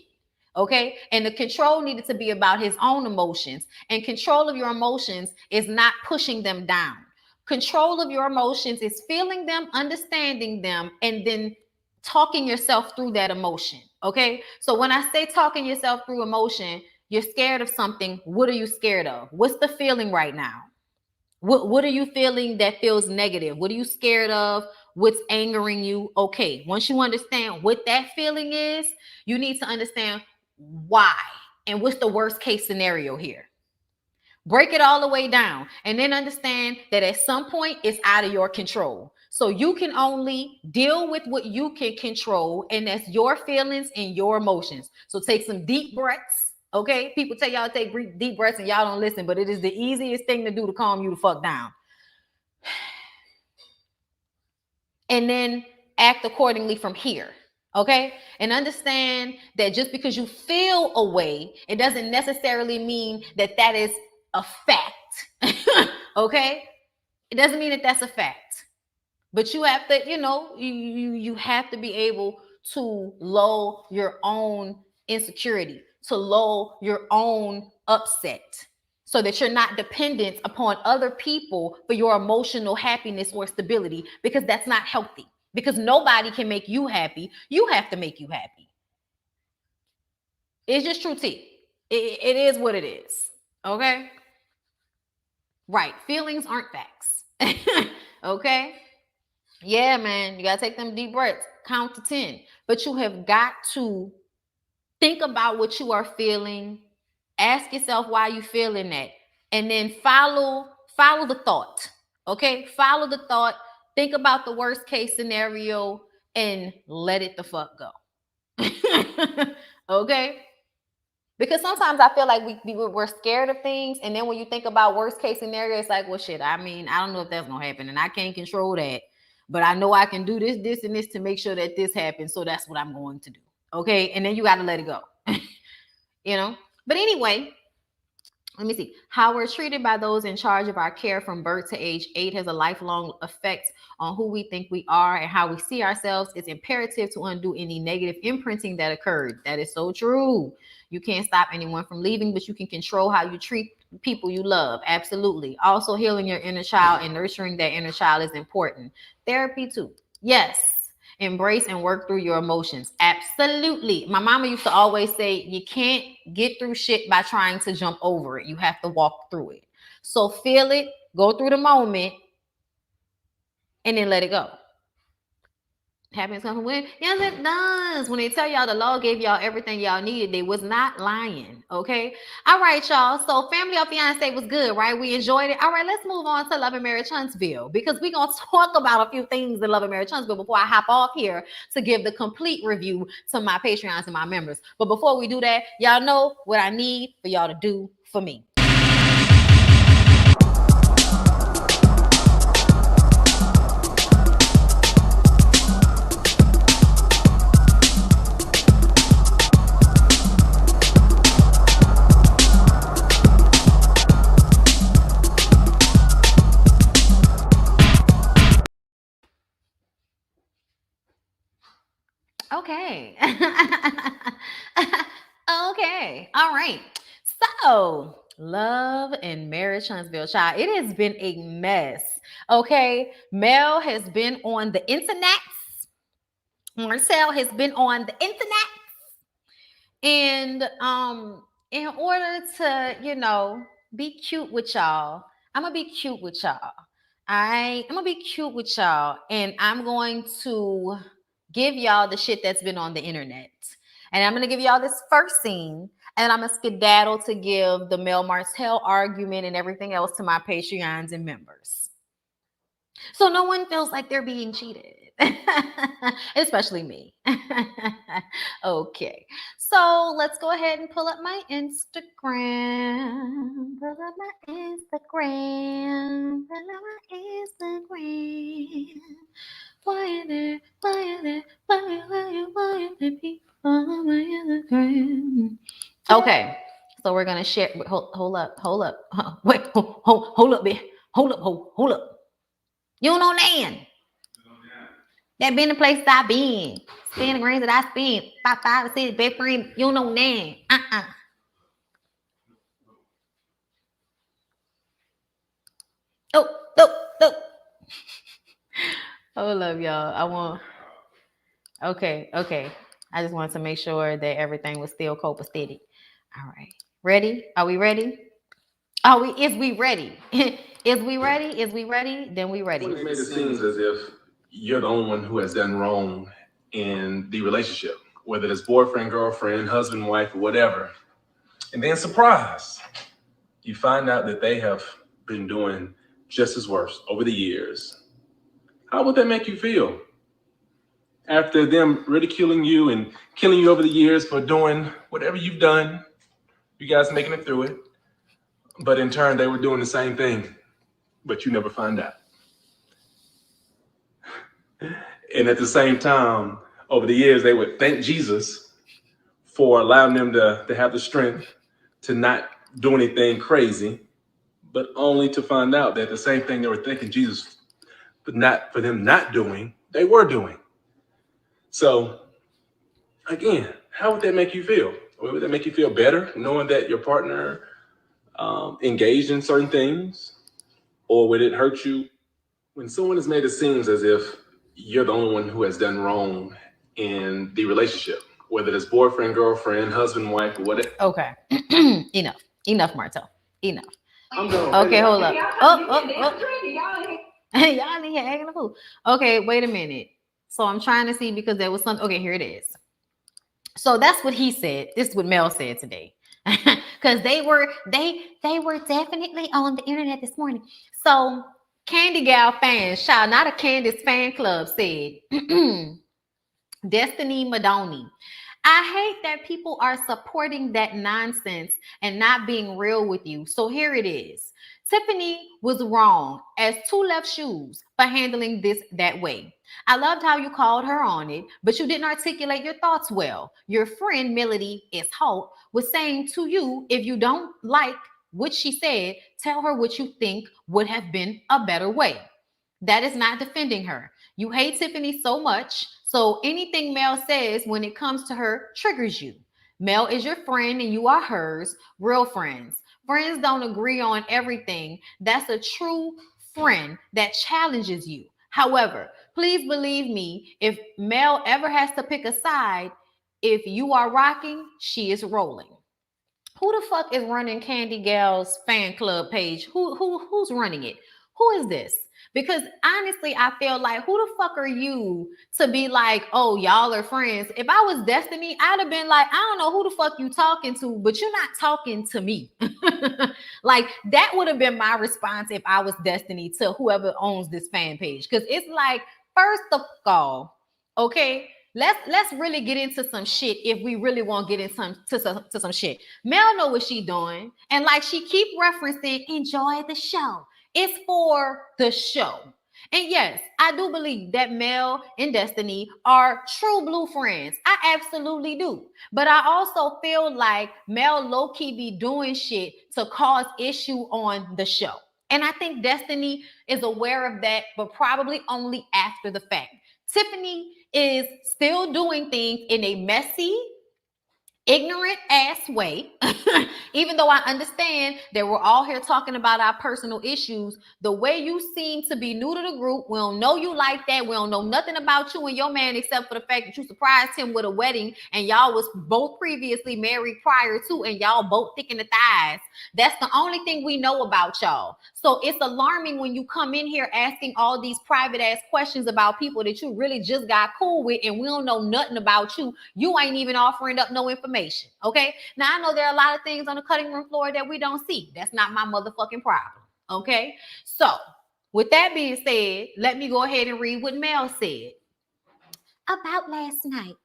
Okay. And the control needed to be about his own emotions. And control of your emotions is not pushing them down. Control of your emotions is feeling them, understanding them, and then talking yourself through that emotion. Okay. So when I say talking yourself through emotion, You're scared of something. What are you scared of? What's the feeling right now? What are you feeling that feels negative? What are you scared of? What's angering you? Okay, once you understand what that feeling is, you need to understand why and what's the worst case scenario here. Break it all the way down and then understand that at some point it's out of your control. So you can only deal with what you can control, and that's your feelings and your emotions. So take some deep breaths. Okay, people tell y'all to take deep breaths and y'all don't listen, but it is the easiest thing to do to calm you the fuck down. And then act accordingly from here. Okay, and understand that just because you feel a way, it doesn't necessarily mean that that is a fact. Okay, it doesn't mean that that's a fact, but you have to, you have to be able to lull your own insecurity, to lull your own upset, so that you're not dependent upon other people for your emotional happiness or stability, because that's not healthy. Because nobody can make you happy. You have to make you happy. It's just true tea. It is what it is. Okay? Right. Feelings aren't facts. Okay? Yeah, man. You got to take them deep breaths. Count to 10. But you have got to think about what you are feeling. Ask yourself why you feeling that. And then follow the thought. Okay? Follow the thought. Think about the worst case scenario and let it the fuck go. Okay? Because sometimes I feel like we're scared of things, and then when you think about worst case scenario, it's like, well, shit, I mean, I don't know if that's gonna happen, and I can't control that, but I know I can do this, and this to make sure that this happens, so that's what I'm going to do. Okay, and then you got to let it go. But anyway, let me see. How we're treated by those in charge of our care from birth to age 8 has a lifelong effect on who we think we are and how we see ourselves. It's imperative to undo any negative imprinting that occurred. That is so true. You can't stop anyone from leaving, but you can control how you treat people you love. Absolutely. Also, healing your inner child and nurturing that inner child is important. Therapy too. Yes. Embrace and work through your emotions. Absolutely. My mama used to always say, you can't get through shit by trying to jump over it. You have to walk through it. So feel it, go through the moment, and then let it go. Happiness comes from within. Yes, it does. When they tell y'all the law gave y'all everything y'all needed, they was not lying. Okay. All right, y'all. So Family of Fiance was good, right? We enjoyed it. All right, let's move on to Love and Marriage Huntsville, because we're gonna talk about a few things in Love and Marriage Huntsville before I hop off here to give the complete review to my Patreons and my members. But before we do that, y'all know what I need for y'all to do for me. Okay. Okay. All right. So, Love and Marriage Huntsville, child. It has been a mess. Okay. Mel has been on the internet. Marcel has been on the internet. And in order to, be cute with y'all, I'm gonna be cute with y'all. I'm gonna be cute with y'all, and I'm going to give y'all the shit that's been on the internet. And I'm gonna give y'all this first scene, and I'm gonna skedaddle to give the Mel Martell argument and everything else to my Patreons and members. So no one feels like they're being cheated. Especially me. Okay. So let's go ahead and pull up my Instagram. Pull up my Instagram. Pull up my Instagram. Why are there people on my Instagram? Okay. So we're gonna share. Hold up. Wait. Hold up, bitch. Hold up. You don't know Nan. That been the places I been. Spend the grains that I spent. 5 or 6 best friends. You don't know Nan. Oh. Hold up, y'all. Okay. I just wanted to make sure that everything was still copacetic. All right. Ready? Are we ready? Are we? Is we ready? Is we ready? Is we ready? Then we ready. It's made it seems as if you're the only one who has done wrong in the relationship, whether it's boyfriend, girlfriend, husband, wife, or whatever. And then, surprise, you find out that they have been doing just as worse over the years. How would that make you feel? After them ridiculing you and killing you over the years for doing whatever you've done, you guys making it through it, but in turn, they were doing the same thing, but you never find out. And at the same time, over the years, they would thank Jesus for allowing them to have the strength to not do anything crazy, but only to find out that the same thing they were thanking Jesus for them not doing, they were doing. So again, how would that make you feel? Would that make you feel better knowing that your partner engaged in certain things? Or would it hurt you when someone has made it seem as if you're the only one who has done wrong in the relationship, whether it's boyfriend, girlfriend, husband, wife, or whatever? Okay. Enough. Enough, Martel. Enough. I'm going. Okay, hold up. Y'all in here acting a fool. Okay, wait a minute. So I'm trying to see because there was something. Okay, here it is. So that's what he said. This is what Mel said today. Because they were definitely on the internet this morning. So Candy Gal fans, shout not a Candace fan club said Destiny Madoni. I hate that people are supporting that nonsense and not being real with you. So here it is. Tiffany was wrong as two left shoes for handling this that way. I loved how you called her on it, but you didn't articulate your thoughts well. Your friend Melody S. Holt was saying to you, if you don't like what she said, tell her what you think would have been a better way. That is not defending her. You hate Tiffany so much, so anything Mel says when it comes to her triggers you. Mel is your friend and you are hers, real friends. Friends don't agree on everything. That's a true friend that challenges you. However, please believe me, if Mel ever has to pick a side, if you are rocking, she is rolling. Who the fuck is running Candy Gal's fan club page? Who's running it? Who is this? Because honestly, I feel like who the fuck are you to be like, oh, y'all are friends? If I was Destiny, I'd have been like, I don't know who the fuck you talking to, but you're not talking to me. Like that would have been my response if I was Destiny to whoever owns this fan page. Because it's like, first of all, okay, let's really get into some shit if we really want to get into some shit. Mel know what she doing, and like she keep referencing, enjoy the show. It's for the show. And yes, I do believe that Mel and Destiny are true blue friends. I absolutely do. But I also feel like Mel low-key be doing shit to cause issue on the show. And I think Destiny is aware of that, but probably only after the fact. Tiffany is still doing things in a messy, ignorant ass way. Even though I understand that we're all here talking about our personal issues, the way you seem to be new to the group, we don't know you like that. We don't know nothing about you and your man except for the fact that you surprised him with a wedding and y'all was both previously married prior to, and y'all both thick in the thighs. That's the only thing we know about y'all. So it's alarming when you come in here asking all these private ass questions about people that you really just got cool with and we don't know nothing about you. You ain't even offering up no information. Okay. Now I know there are a lot of things on the cutting room floor that we don't see. That's not my motherfucking problem. Okay. So with that being said, let me go ahead and read what Mel said about last night.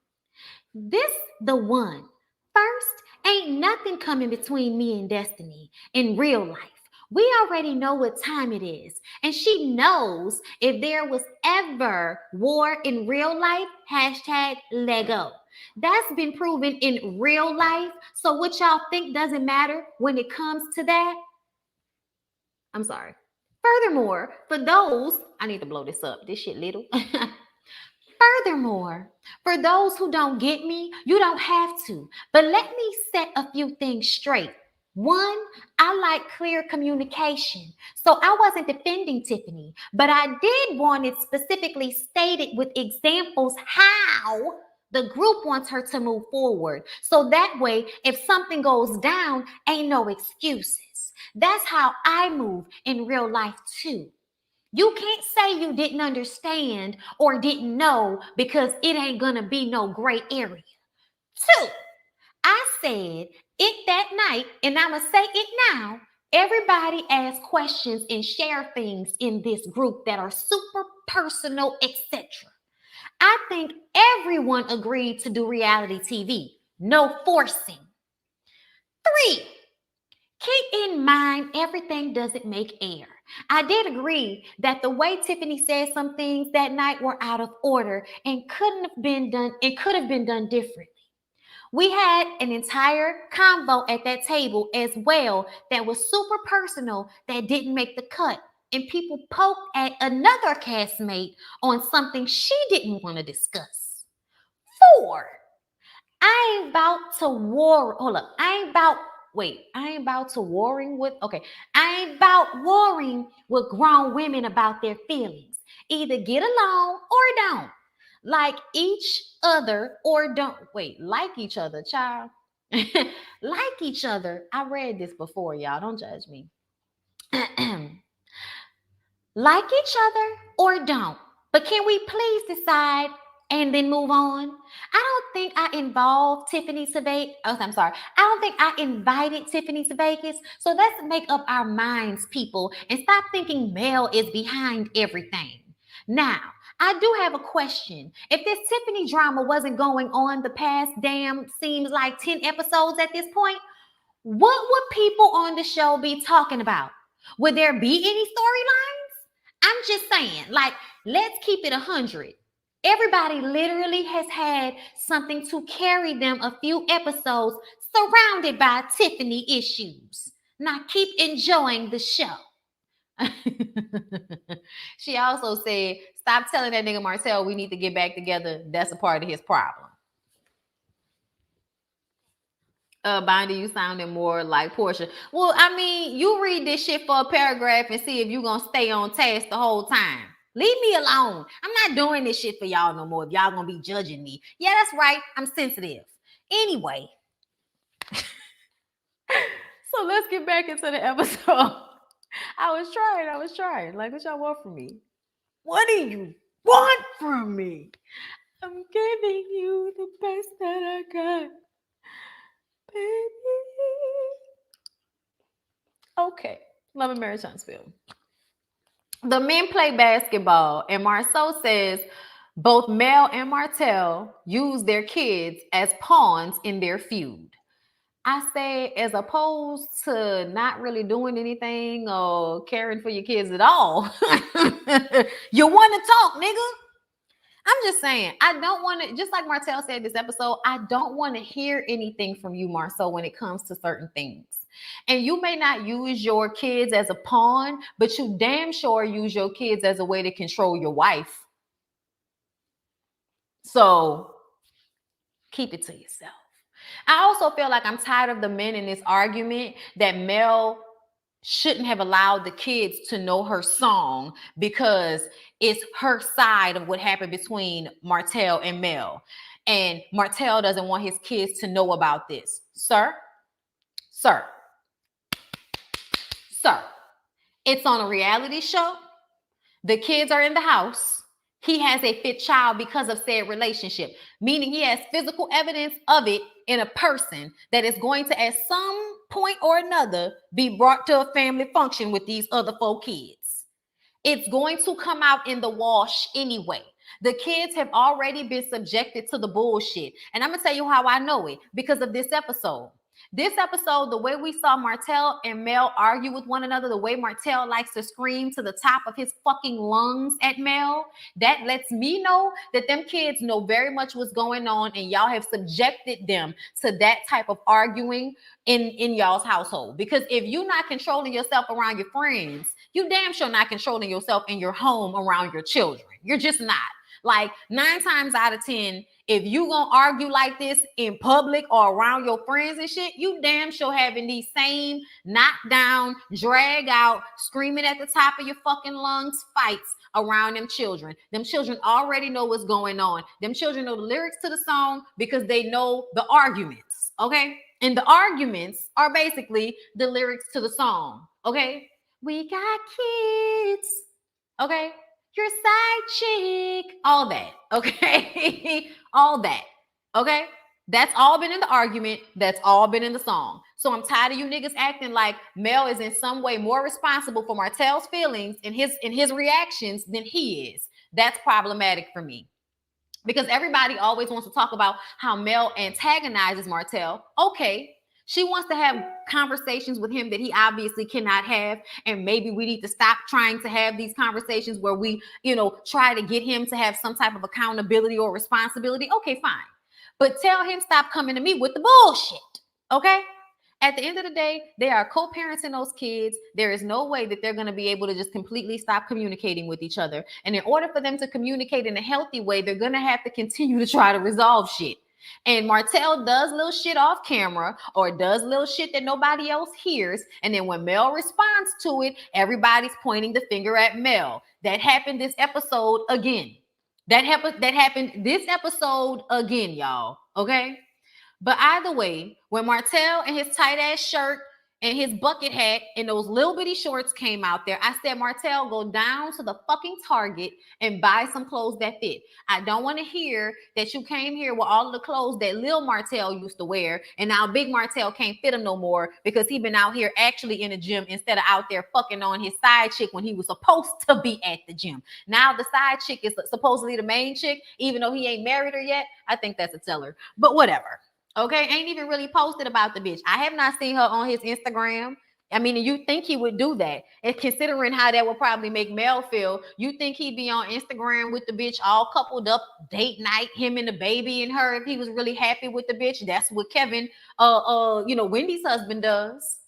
This the one. First, ain't nothing coming between me and Destiny in real life. We already know what time it is. And she knows if there was ever war in real life, hashtag Lego. That's been proven in real life. So what y'all think doesn't matter when it comes to that? I'm sorry. Furthermore, for those, I need to blow this up. This shit little. Furthermore, for those who don't get me, you don't have to. But let me set a few things straight. One, I like clear communication. So I wasn't defending Tiffany, but I did want it specifically stated with examples how The group wants her to move forward. So that way, if something goes down, ain't no excuses. That's how I move in real life too. You can't say you didn't understand or didn't know because it ain't gonna be no gray area. Two, I said it that night, and I'ma say it now. Everybody ask questions and share things in this group that are super personal, etc. I think everyone agreed to do reality TV. No forcing. Three, keep in mind everything doesn't make air. I did agree that the way Tiffany said some things that night were out of order and couldn't have been done, it could have been done differently. We had an entire convo at that table as well that was super personal that didn't make the cut. And people poked at another castmate on something she didn't want to discuss. Four, I ain't about to war. Hold up. I ain't about to warring with, okay. I ain't about warring with grown women about their feelings. Either get along or don't. Like each other or don't. Wait, like each other, child. Like each other. I read this before, y'all. Don't judge me. Like each other or don't. But can we please decide and then move on? I don't think I involved Tiffany to Vegas. Oh, I'm sorry. I don't think I invited Tiffany to Vegas. So let's make up our minds, people, and stop thinking Mel is behind everything. Now, I do have a question. If this Tiffany drama wasn't going on the past seems like 10 episodes at this point, what would people on the show be talking about? Would there be any storylines? I'm just saying, like, let's keep it 100. Everybody literally has had something to carry them a few episodes surrounded by Tiffany issues. Now keep enjoying the show. She also said, stop telling that nigga Martel we need to get back together. That's a part of his problem. Bondy, you sounding more like Portia. Well, I mean, you read this shit for a paragraph and see if you're going to stay on task the whole time. Leave me alone. I'm not doing this shit for y'all no more if y'all going to be judging me. Yeah, that's right. I'm sensitive. Anyway. So let's get back into the episode. I was trying. Like, what y'all want from me? What do you want from me? I'm giving you the best that I got. Baby. Okay. Love and Marriage Huntsville. The men play basketball, and Marsau says both Mel and Martel use their kids as pawns in their feud. I say, as opposed to not really doing anything or caring for your kids at all. You want to talk, nigga? I'm just saying, I don't want to, just like Martel said this episode, I don't want to hear anything from you, Marsau, when it comes to certain things. And you may not use your kids as a pawn, but you damn sure use your kids as a way to control your wife. So keep it to yourself. I also feel like I'm tired of the men in this argument that Mel shouldn't have allowed the kids to know her song because it's her side of what happened between Martel and Mel. And Martel doesn't want his kids to know about this. Sir, it's on a reality show. The kids are in the house. He has a fifth child because of said relationship, meaning he has physical evidence of it in a person that is going to, at some point or another, be brought to a family function with these other 4 kids. It's going to come out in the wash anyway. The kids have already been subjected to the bullshit. And I'm going to tell you how I know it, because of this episode. This episode, the way we saw Martel and Mel argue with one another, the way Martel likes to scream to the top of his fucking lungs at Mel, that lets me know that them kids know very much what's going on, and y'all have subjected them to that type of arguing in y'all's household. Because if you're not controlling yourself around your friends, you damn sure not controlling yourself in your home around your children. You're just not. Like 9 times out of 10, if you gonna argue like this in public or around your friends and shit, you damn sure having these same knockdown, drag out, screaming at the top of your fucking lungs fights around them children. Them children already know what's going on. Them children know the lyrics to the song because they know the arguments, okay? And the arguments are basically the lyrics to the song, okay? We got kids, okay? Your side chick, all that, okay? All that, okay? That's all been in the argument. That's all been in the song. So I'm tired of you niggas acting like Mel is in some way more responsible for Martel's feelings and his reactions than he is. That's problematic for me. Because everybody always wants to talk about how Mel antagonizes Martel. Okay, she wants to have conversations with him that he obviously cannot have. And maybe we need to stop trying to have these conversations where we, try to get him to have some type of accountability or responsibility. Okay, fine. But tell him stop coming to me with the bullshit. Okay? At the end of the day, they are co-parenting those kids. There is no way that they're going to be able to just completely stop communicating with each other. And in order for them to communicate in a healthy way, they're going to have to continue to try to resolve shit. And Martel does little shit off camera or does little shit that nobody else hears. And then when Mel responds to it, everybody's pointing the finger at Mel. That happened this episode again. That happened this episode again, y'all. Okay? But either way, when Martel and his tight ass shirt and his bucket hat and those little bitty shorts came out there, I said, Martel, go down to the fucking Target and buy some clothes that fit. I don't want to hear that you came here with all of the clothes that Lil Martel used to wear, and now Big Martel can't fit him no more because he been out here actually in the gym instead of out there fucking on his side chick when he was supposed to be at the gym. Now the side chick is supposedly the main chick, even though he ain't married her yet. I think that's a teller, but whatever. Okay, ain't even really posted about the bitch. I have not seen her on his Instagram. I mean, you think he would do that? And considering how that would probably make Mel feel, you think he'd be on Instagram with the bitch all coupled up, date night, him and the baby and her, if he was really happy with the bitch? That's what Kevin, Wendy's husband does.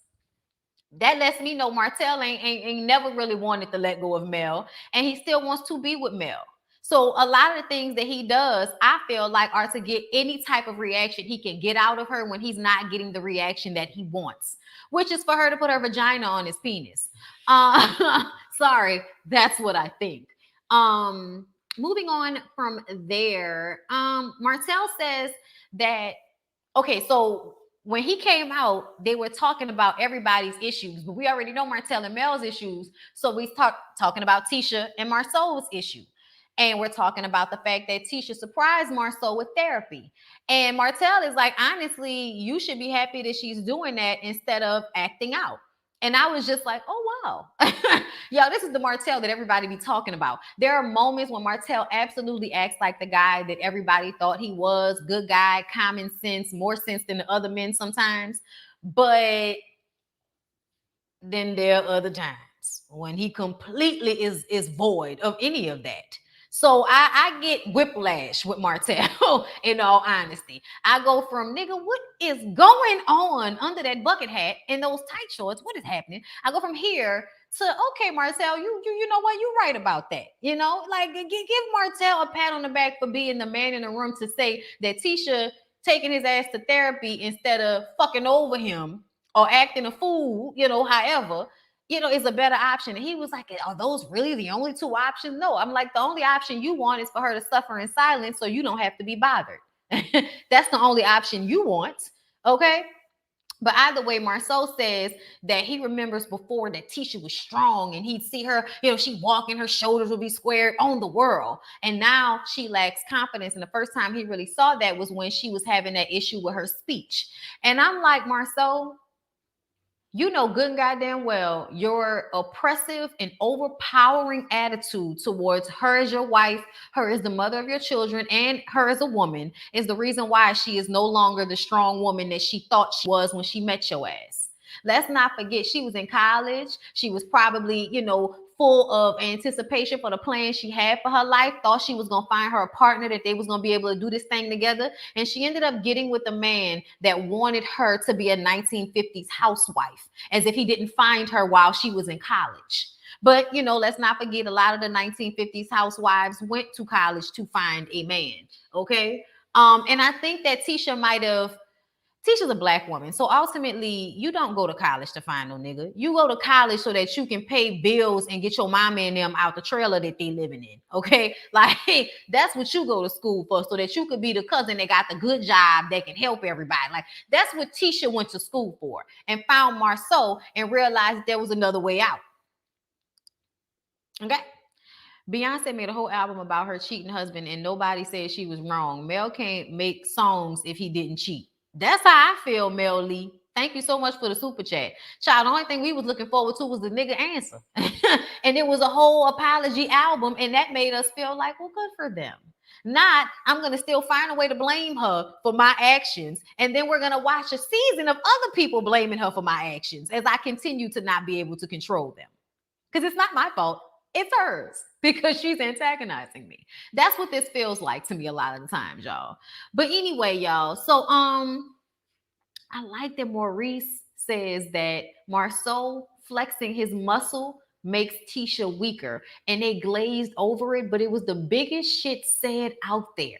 That lets me know Martel ain't never really wanted to let go of Mel, and he still wants to be with Mel. So a lot of the things that he does, I feel like, are to get any type of reaction he can get out of her when he's not getting the reaction that he wants, which is for her to put her vagina on his penis. Sorry, that's what I think. Moving on from there, Martel says that, okay, so when he came out, they were talking about everybody's issues, but we already know Martel and Mel's issues. So we talking about Tisha and Marsau's issue. And we're talking about the fact that Tisha surprised Marsau with therapy. And Martel is like, honestly, you should be happy that she's doing that instead of acting out. And I was just like, oh, wow. Yo, this is the Martel that everybody be talking about. There are moments when Martel absolutely acts like the guy that everybody thought he was. Good guy, common sense, more sense than the other men sometimes. But then there are other times when he completely is void of any of that. So I get whiplash with Martel, in all honesty. I go from, nigga, what is going on under that bucket hat and those tight shorts? What is happening? I go from here to, okay, Martel, you know what? You're right about that. Like, give Martel a pat on the back for being the man in the room to say that Tisha taking his ass to therapy instead of fucking over him or acting a fool, however, is a better option. And he was like, are those really the only two options? No, I'm like, the only option you want is for her to suffer in silence so you don't have to be bothered. That's the only option you want. Okay. But either way, Marsau says that he remembers before that Tisha was strong and he'd see her, she walking, her shoulders would be squared on the world. And now she lacks confidence. And the first time he really saw that was when she was having that issue with her speech. And I'm like, Marsau, you know good and goddamn well your oppressive and overpowering attitude towards her as your wife, her as the mother of your children, and her as a woman is the reason why she is no longer the strong woman that she thought she was when she met your ass. Let's not forget, she was in college. She was probably, full of anticipation for the plan she had for her life, thought she was going to find her a partner, that they was going to be able to do this thing together. And she ended up getting with a man that wanted her to be a 1950s housewife, as if he didn't find her while she was in college. But, let's not forget a lot of the 1950s housewives went to college to find a man. Okay. And I think that Tisha's a black woman. So ultimately, you don't go to college to find no nigga. You go to college so that you can pay bills and get your mama and them out the trailer that they living in. Okay. Like, that's what you go to school for, so that you could be the cousin that got the good job that can help everybody. Like, that's what Tisha went to school for, and found Marsau and realized there was another way out. Okay. Beyonce made a whole album about her cheating husband, and nobody said she was wrong. Mel can't make songs if he didn't cheat. That's how I feel, Mel Lee. Thank you so much for the super chat. Child, the only thing we was looking forward to was the nigga answer. And it was a whole apology album, and that made us feel like, well, good for them. Not, I'm going to still find a way to blame her for my actions. And then we're going to watch a season of other people blaming her for my actions as I continue to not be able to control them. Because it's not my fault. It's hers, because she's antagonizing me. That's what this feels like to me a lot of the times, y'all. But anyway, y'all. So I like that Maurice says that Marsau flexing his muscle makes Tisha weaker, and they glazed over it, but it was the biggest shit said out there.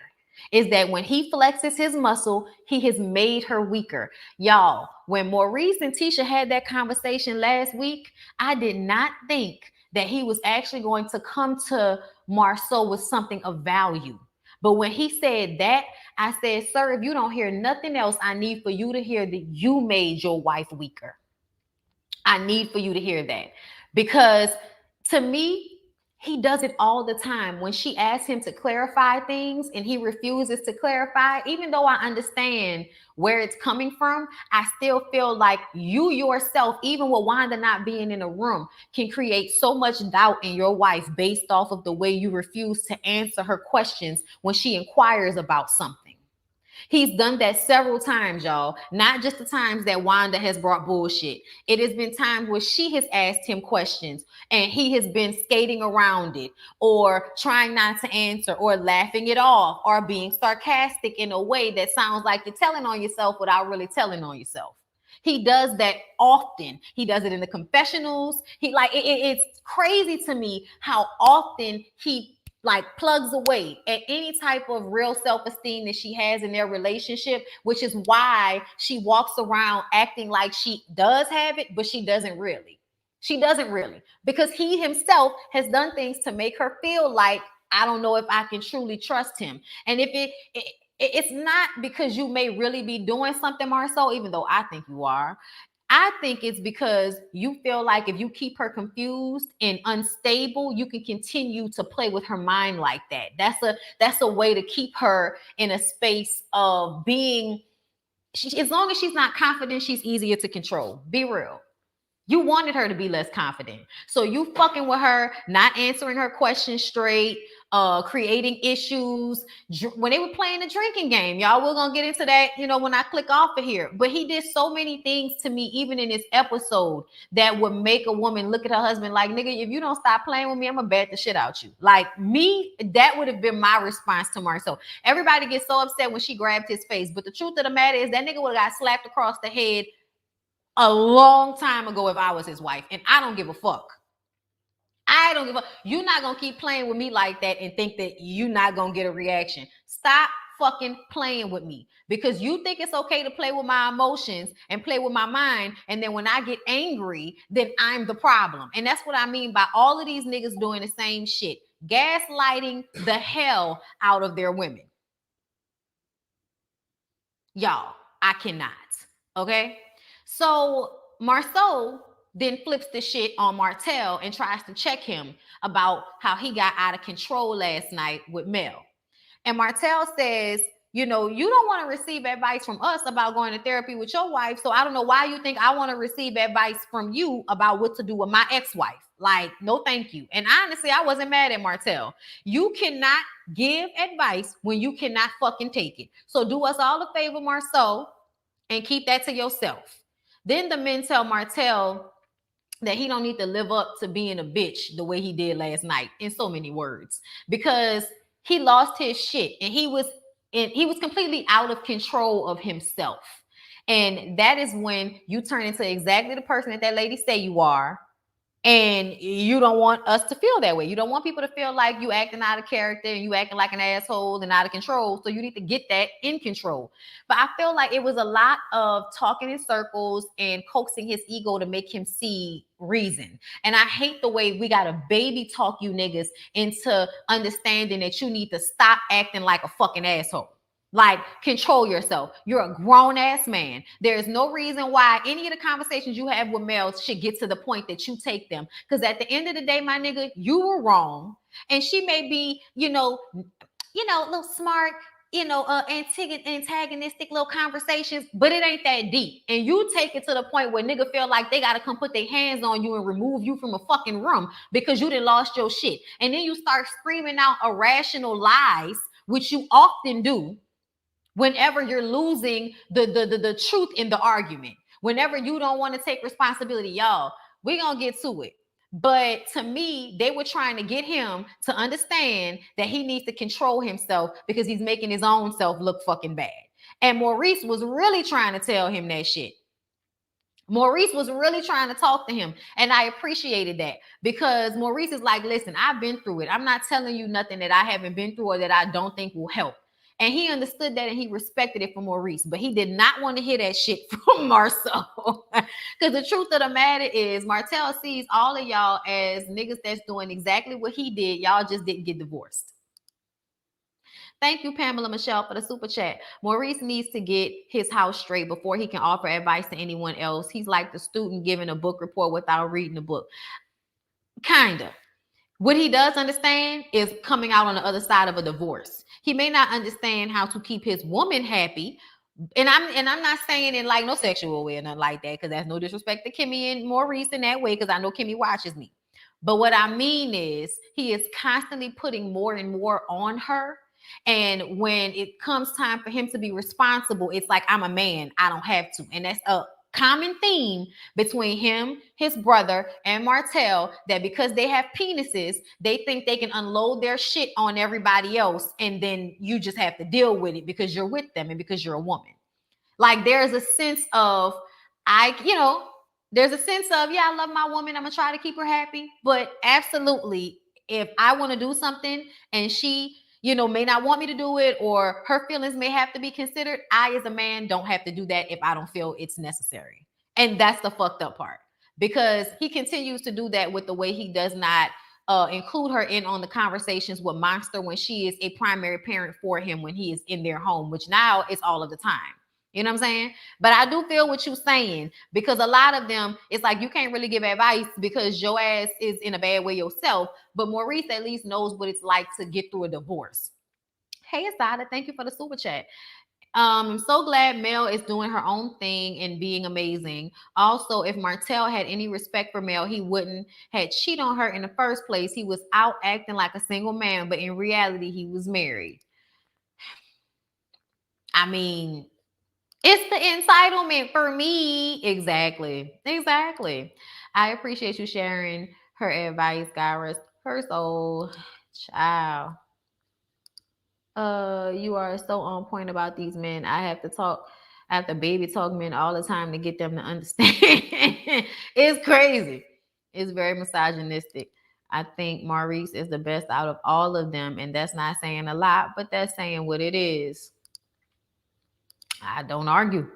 Is that when he flexes his muscle, he has made her weaker. Y'all, when Maurice and Tisha had that conversation last week, I did not think that he was actually going to come to Marsau with something of value. But when he said that, I said, sir, if you don't hear nothing else, I need for you to hear that you made your wife weaker. I need for you to hear that. Because to me, he does it all the time. When she asks him to clarify things and he refuses to clarify, even though I understand where it's coming from, I still feel like you yourself, even with Wanda not being in a room, can create so much doubt in your wife based off of the way you refuse to answer her questions when she inquires about something. He's done that several times, y'all. Not just the times that Wanda has brought bullshit. It has been times where she has asked him questions and he has been skating around it, or trying not to answer, or laughing it off, or being sarcastic in a way that sounds like you're telling on yourself without really telling on yourself. He does that often. He does it in the confessionals. It's crazy to me how often he plugs away at any type of real self-esteem that she has in their relationship, which is why she walks around acting like she does have it, but she doesn't really. She doesn't really, because he himself has done things to make her feel like, I don't know if I can truly trust him. And if it's not because you may really be doing something, Marsau, even though I think you are. I think it's because you feel like if you keep her confused and unstable, you can continue to play with her mind like that. That's a way to keep her in a space of being, as long as she's not confident, she's easier to control. Be real. You wanted her to be less confident. So you fucking with her, not answering her questions straight, creating issues. When they were playing the drinking game, y'all, we're going to get into that, when I click off of here. But he did so many things to me, even in this episode, that would make a woman look at her husband like, nigga, if you don't stop playing with me, I'm going to bat the shit out you. Like me, that would have been my response to Marsau. Everybody gets so upset when she grabbed his face. But the truth of the matter is that nigga would have got slapped across the head a long time ago if I was his wife, and I don't give a fuck. I don't give a. You're not gonna keep playing with me like that and think that you're not gonna get a reaction. Stop fucking playing with me, because you think it's okay to play with my emotions and play with my mind, and then when I get angry, then I'm the problem. And that's what I mean by all of these niggas doing the same shit, gaslighting the hell out of their women. Y'all, I cannot. Okay. So Marsau then flips the shit on Martel and tries to check him about how he got out of control last night with Mel. And Martel says, you don't want to receive advice from us about going to therapy with your wife. So I don't know why you think I want to receive advice from you about what to do with my ex-wife. Like, no, thank you. And honestly, I wasn't mad at Martel. You cannot give advice when you cannot fucking take it. So do us all a favor, Marsau, and keep that to yourself. Then the men tell Martel that he don't need to live up to being a bitch the way he did last night, in so many words, because he lost his shit and he was completely out of control of himself. And that is when you turn into exactly the person that lady say you are, And you don't want us to feel that way. You don't want people to feel like you acting out of character and you acting like an asshole and out of control. So you need to get that in control. But I feel like it was a lot of talking in circles and coaxing his ego to make him see reason. And I hate the way we got to baby talk you niggas into understanding that you need to stop acting like a fucking asshole. Like, control yourself. You're a grown ass man. There is no reason why any of the conversations you have with males should get to the point that you take them. Because at the end of the day, my nigga, you were wrong. And she may be, a little smart, antagonistic little conversations, but it ain't that deep. And you take it to the point where nigga feel like they gotta come put their hands on you and remove you from a fucking room because you done lost your shit. And then you start screaming out irrational lies, which you often do whenever you're losing the truth in the argument, whenever you don't want to take responsibility. Y'all, we're gonna get to it. But to me, they were trying to get him to understand that he needs to control himself because he's making his own self look fucking bad. And Maurice was really trying to tell him that shit. Maurice was really trying to talk to him. And I appreciated that because Maurice is like, listen, I've been through it. I'm not telling you nothing that I haven't been through or that I don't think will help. And he understood that and he respected it from Maurice. But he did not want to hear that shit from Marsau. Because the truth of the matter is, Martel sees all of y'all as niggas that's doing exactly what he did. Y'all just didn't get divorced. Thank you, Pamela Michelle, for the super chat. Maurice needs to get his house straight before he can offer advice to anyone else. He's like the student giving a book report without reading the book. Kinda. What he does understand is coming out on the other side of a divorce. He may not understand how to keep his woman happy. And I'm not saying in like no sexual way or nothing like that, because that's no disrespect to Kimmy and Maurice in that way, because I know Kimmy watches me. But what I mean is he is constantly putting more and more on her. And when it comes time for him to be responsible, it's like, I'm a man, I don't have to. And that's a common theme between him, his brother, and Martel, that because they have penises, they think they can unload their shit on everybody else, and then you just have to deal with it because you're with them and because you're a woman. Like, there's a sense of, there's a sense of, yeah, I love my woman, I'm gonna try to keep her happy. But absolutely, if I want to do something and she may not want me to do it, or her feelings may have to be considered, I as a man don't have to do that if I don't feel it's necessary. And that's the fucked up part, because he continues to do that with the way he does not include her in on the conversations with Monster when she is a primary parent for him when he is in their home, which now is all of the time. You know what I'm saying? But I do feel what you're saying, because a lot of them, it's like you can't really give advice because your ass is in a bad way yourself. But Maurice at least knows what it's like to get through a divorce. Hey, Asada, thank you for the super chat. I'm so glad Mel is doing her own thing and being amazing. Also, if Martel had any respect for Mel, he wouldn't have cheated on her in the first place. He was out acting like a single man, but in reality, he was married. I mean, it's the entitlement for me. Exactly. I appreciate you sharing her advice, Gyrus. Her soul, child. You are so on point about these men. I have to baby talk men all the time to get them to understand. It's crazy. It's very misogynistic. I think Maurice is the best out of all of them, and that's not saying a lot, but that's saying what it is. I don't argue.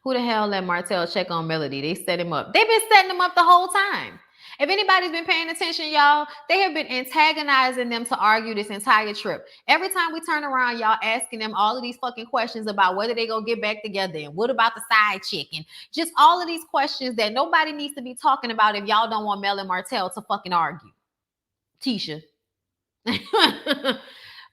Who the hell let Martel check on Melody? They set him up. They've been setting him up the whole time. If anybody's been paying attention, y'all, they have been antagonizing them to argue this entire trip. Every time we turn around, y'all asking them all of these fucking questions about whether they gonna get back together and what about the side chick and just all of these questions that nobody needs to be talking about if y'all don't want Mel and Martel to fucking argue. Tisha.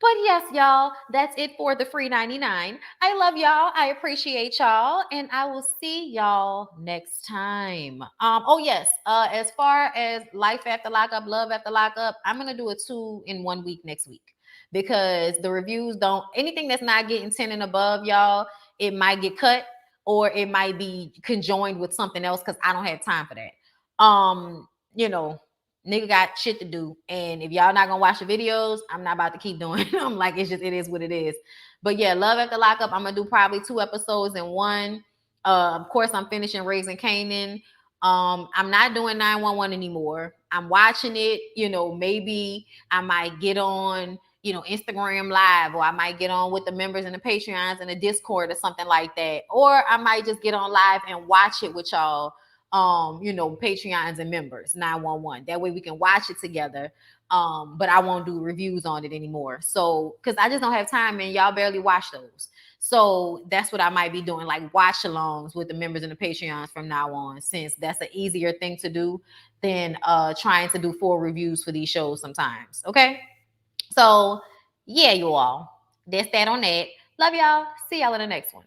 But yes, y'all, that's it for the free 99. I love y'all. I appreciate y'all. And I will see y'all next time. Oh, yes. As far as life after lockup, love after lockup, I'm going to do a 2 in 1 week next week, because the reviews anything that's not getting 10 and above, y'all, it might get cut or it might be conjoined with something else because I don't have time for that. Nigga got shit to do, and if y'all not gonna watch the videos, I'm not about to keep doing them. Like, it is what it is. But yeah, love after lockup, I'm gonna do probably 2 episodes in one. Of course, I'm finishing Raising Canaan. I'm not doing 911 anymore. I'm watching it. Maybe I might get on, Instagram Live, or I might get on with the members and the Patreons and the Discord or something like that. Or I might just get on live and watch it with y'all, Patreons and members, 911. That way we can watch it together. But I won't do reviews on it anymore. So, because I just don't have time and y'all barely watch those. So that's what I might be doing, like watch alongs with the members and the Patreons from now on, since that's an easier thing to do than trying to do full reviews for these shows sometimes. Okay. So yeah, you all. That's that on that. Love y'all. See y'all in the next one.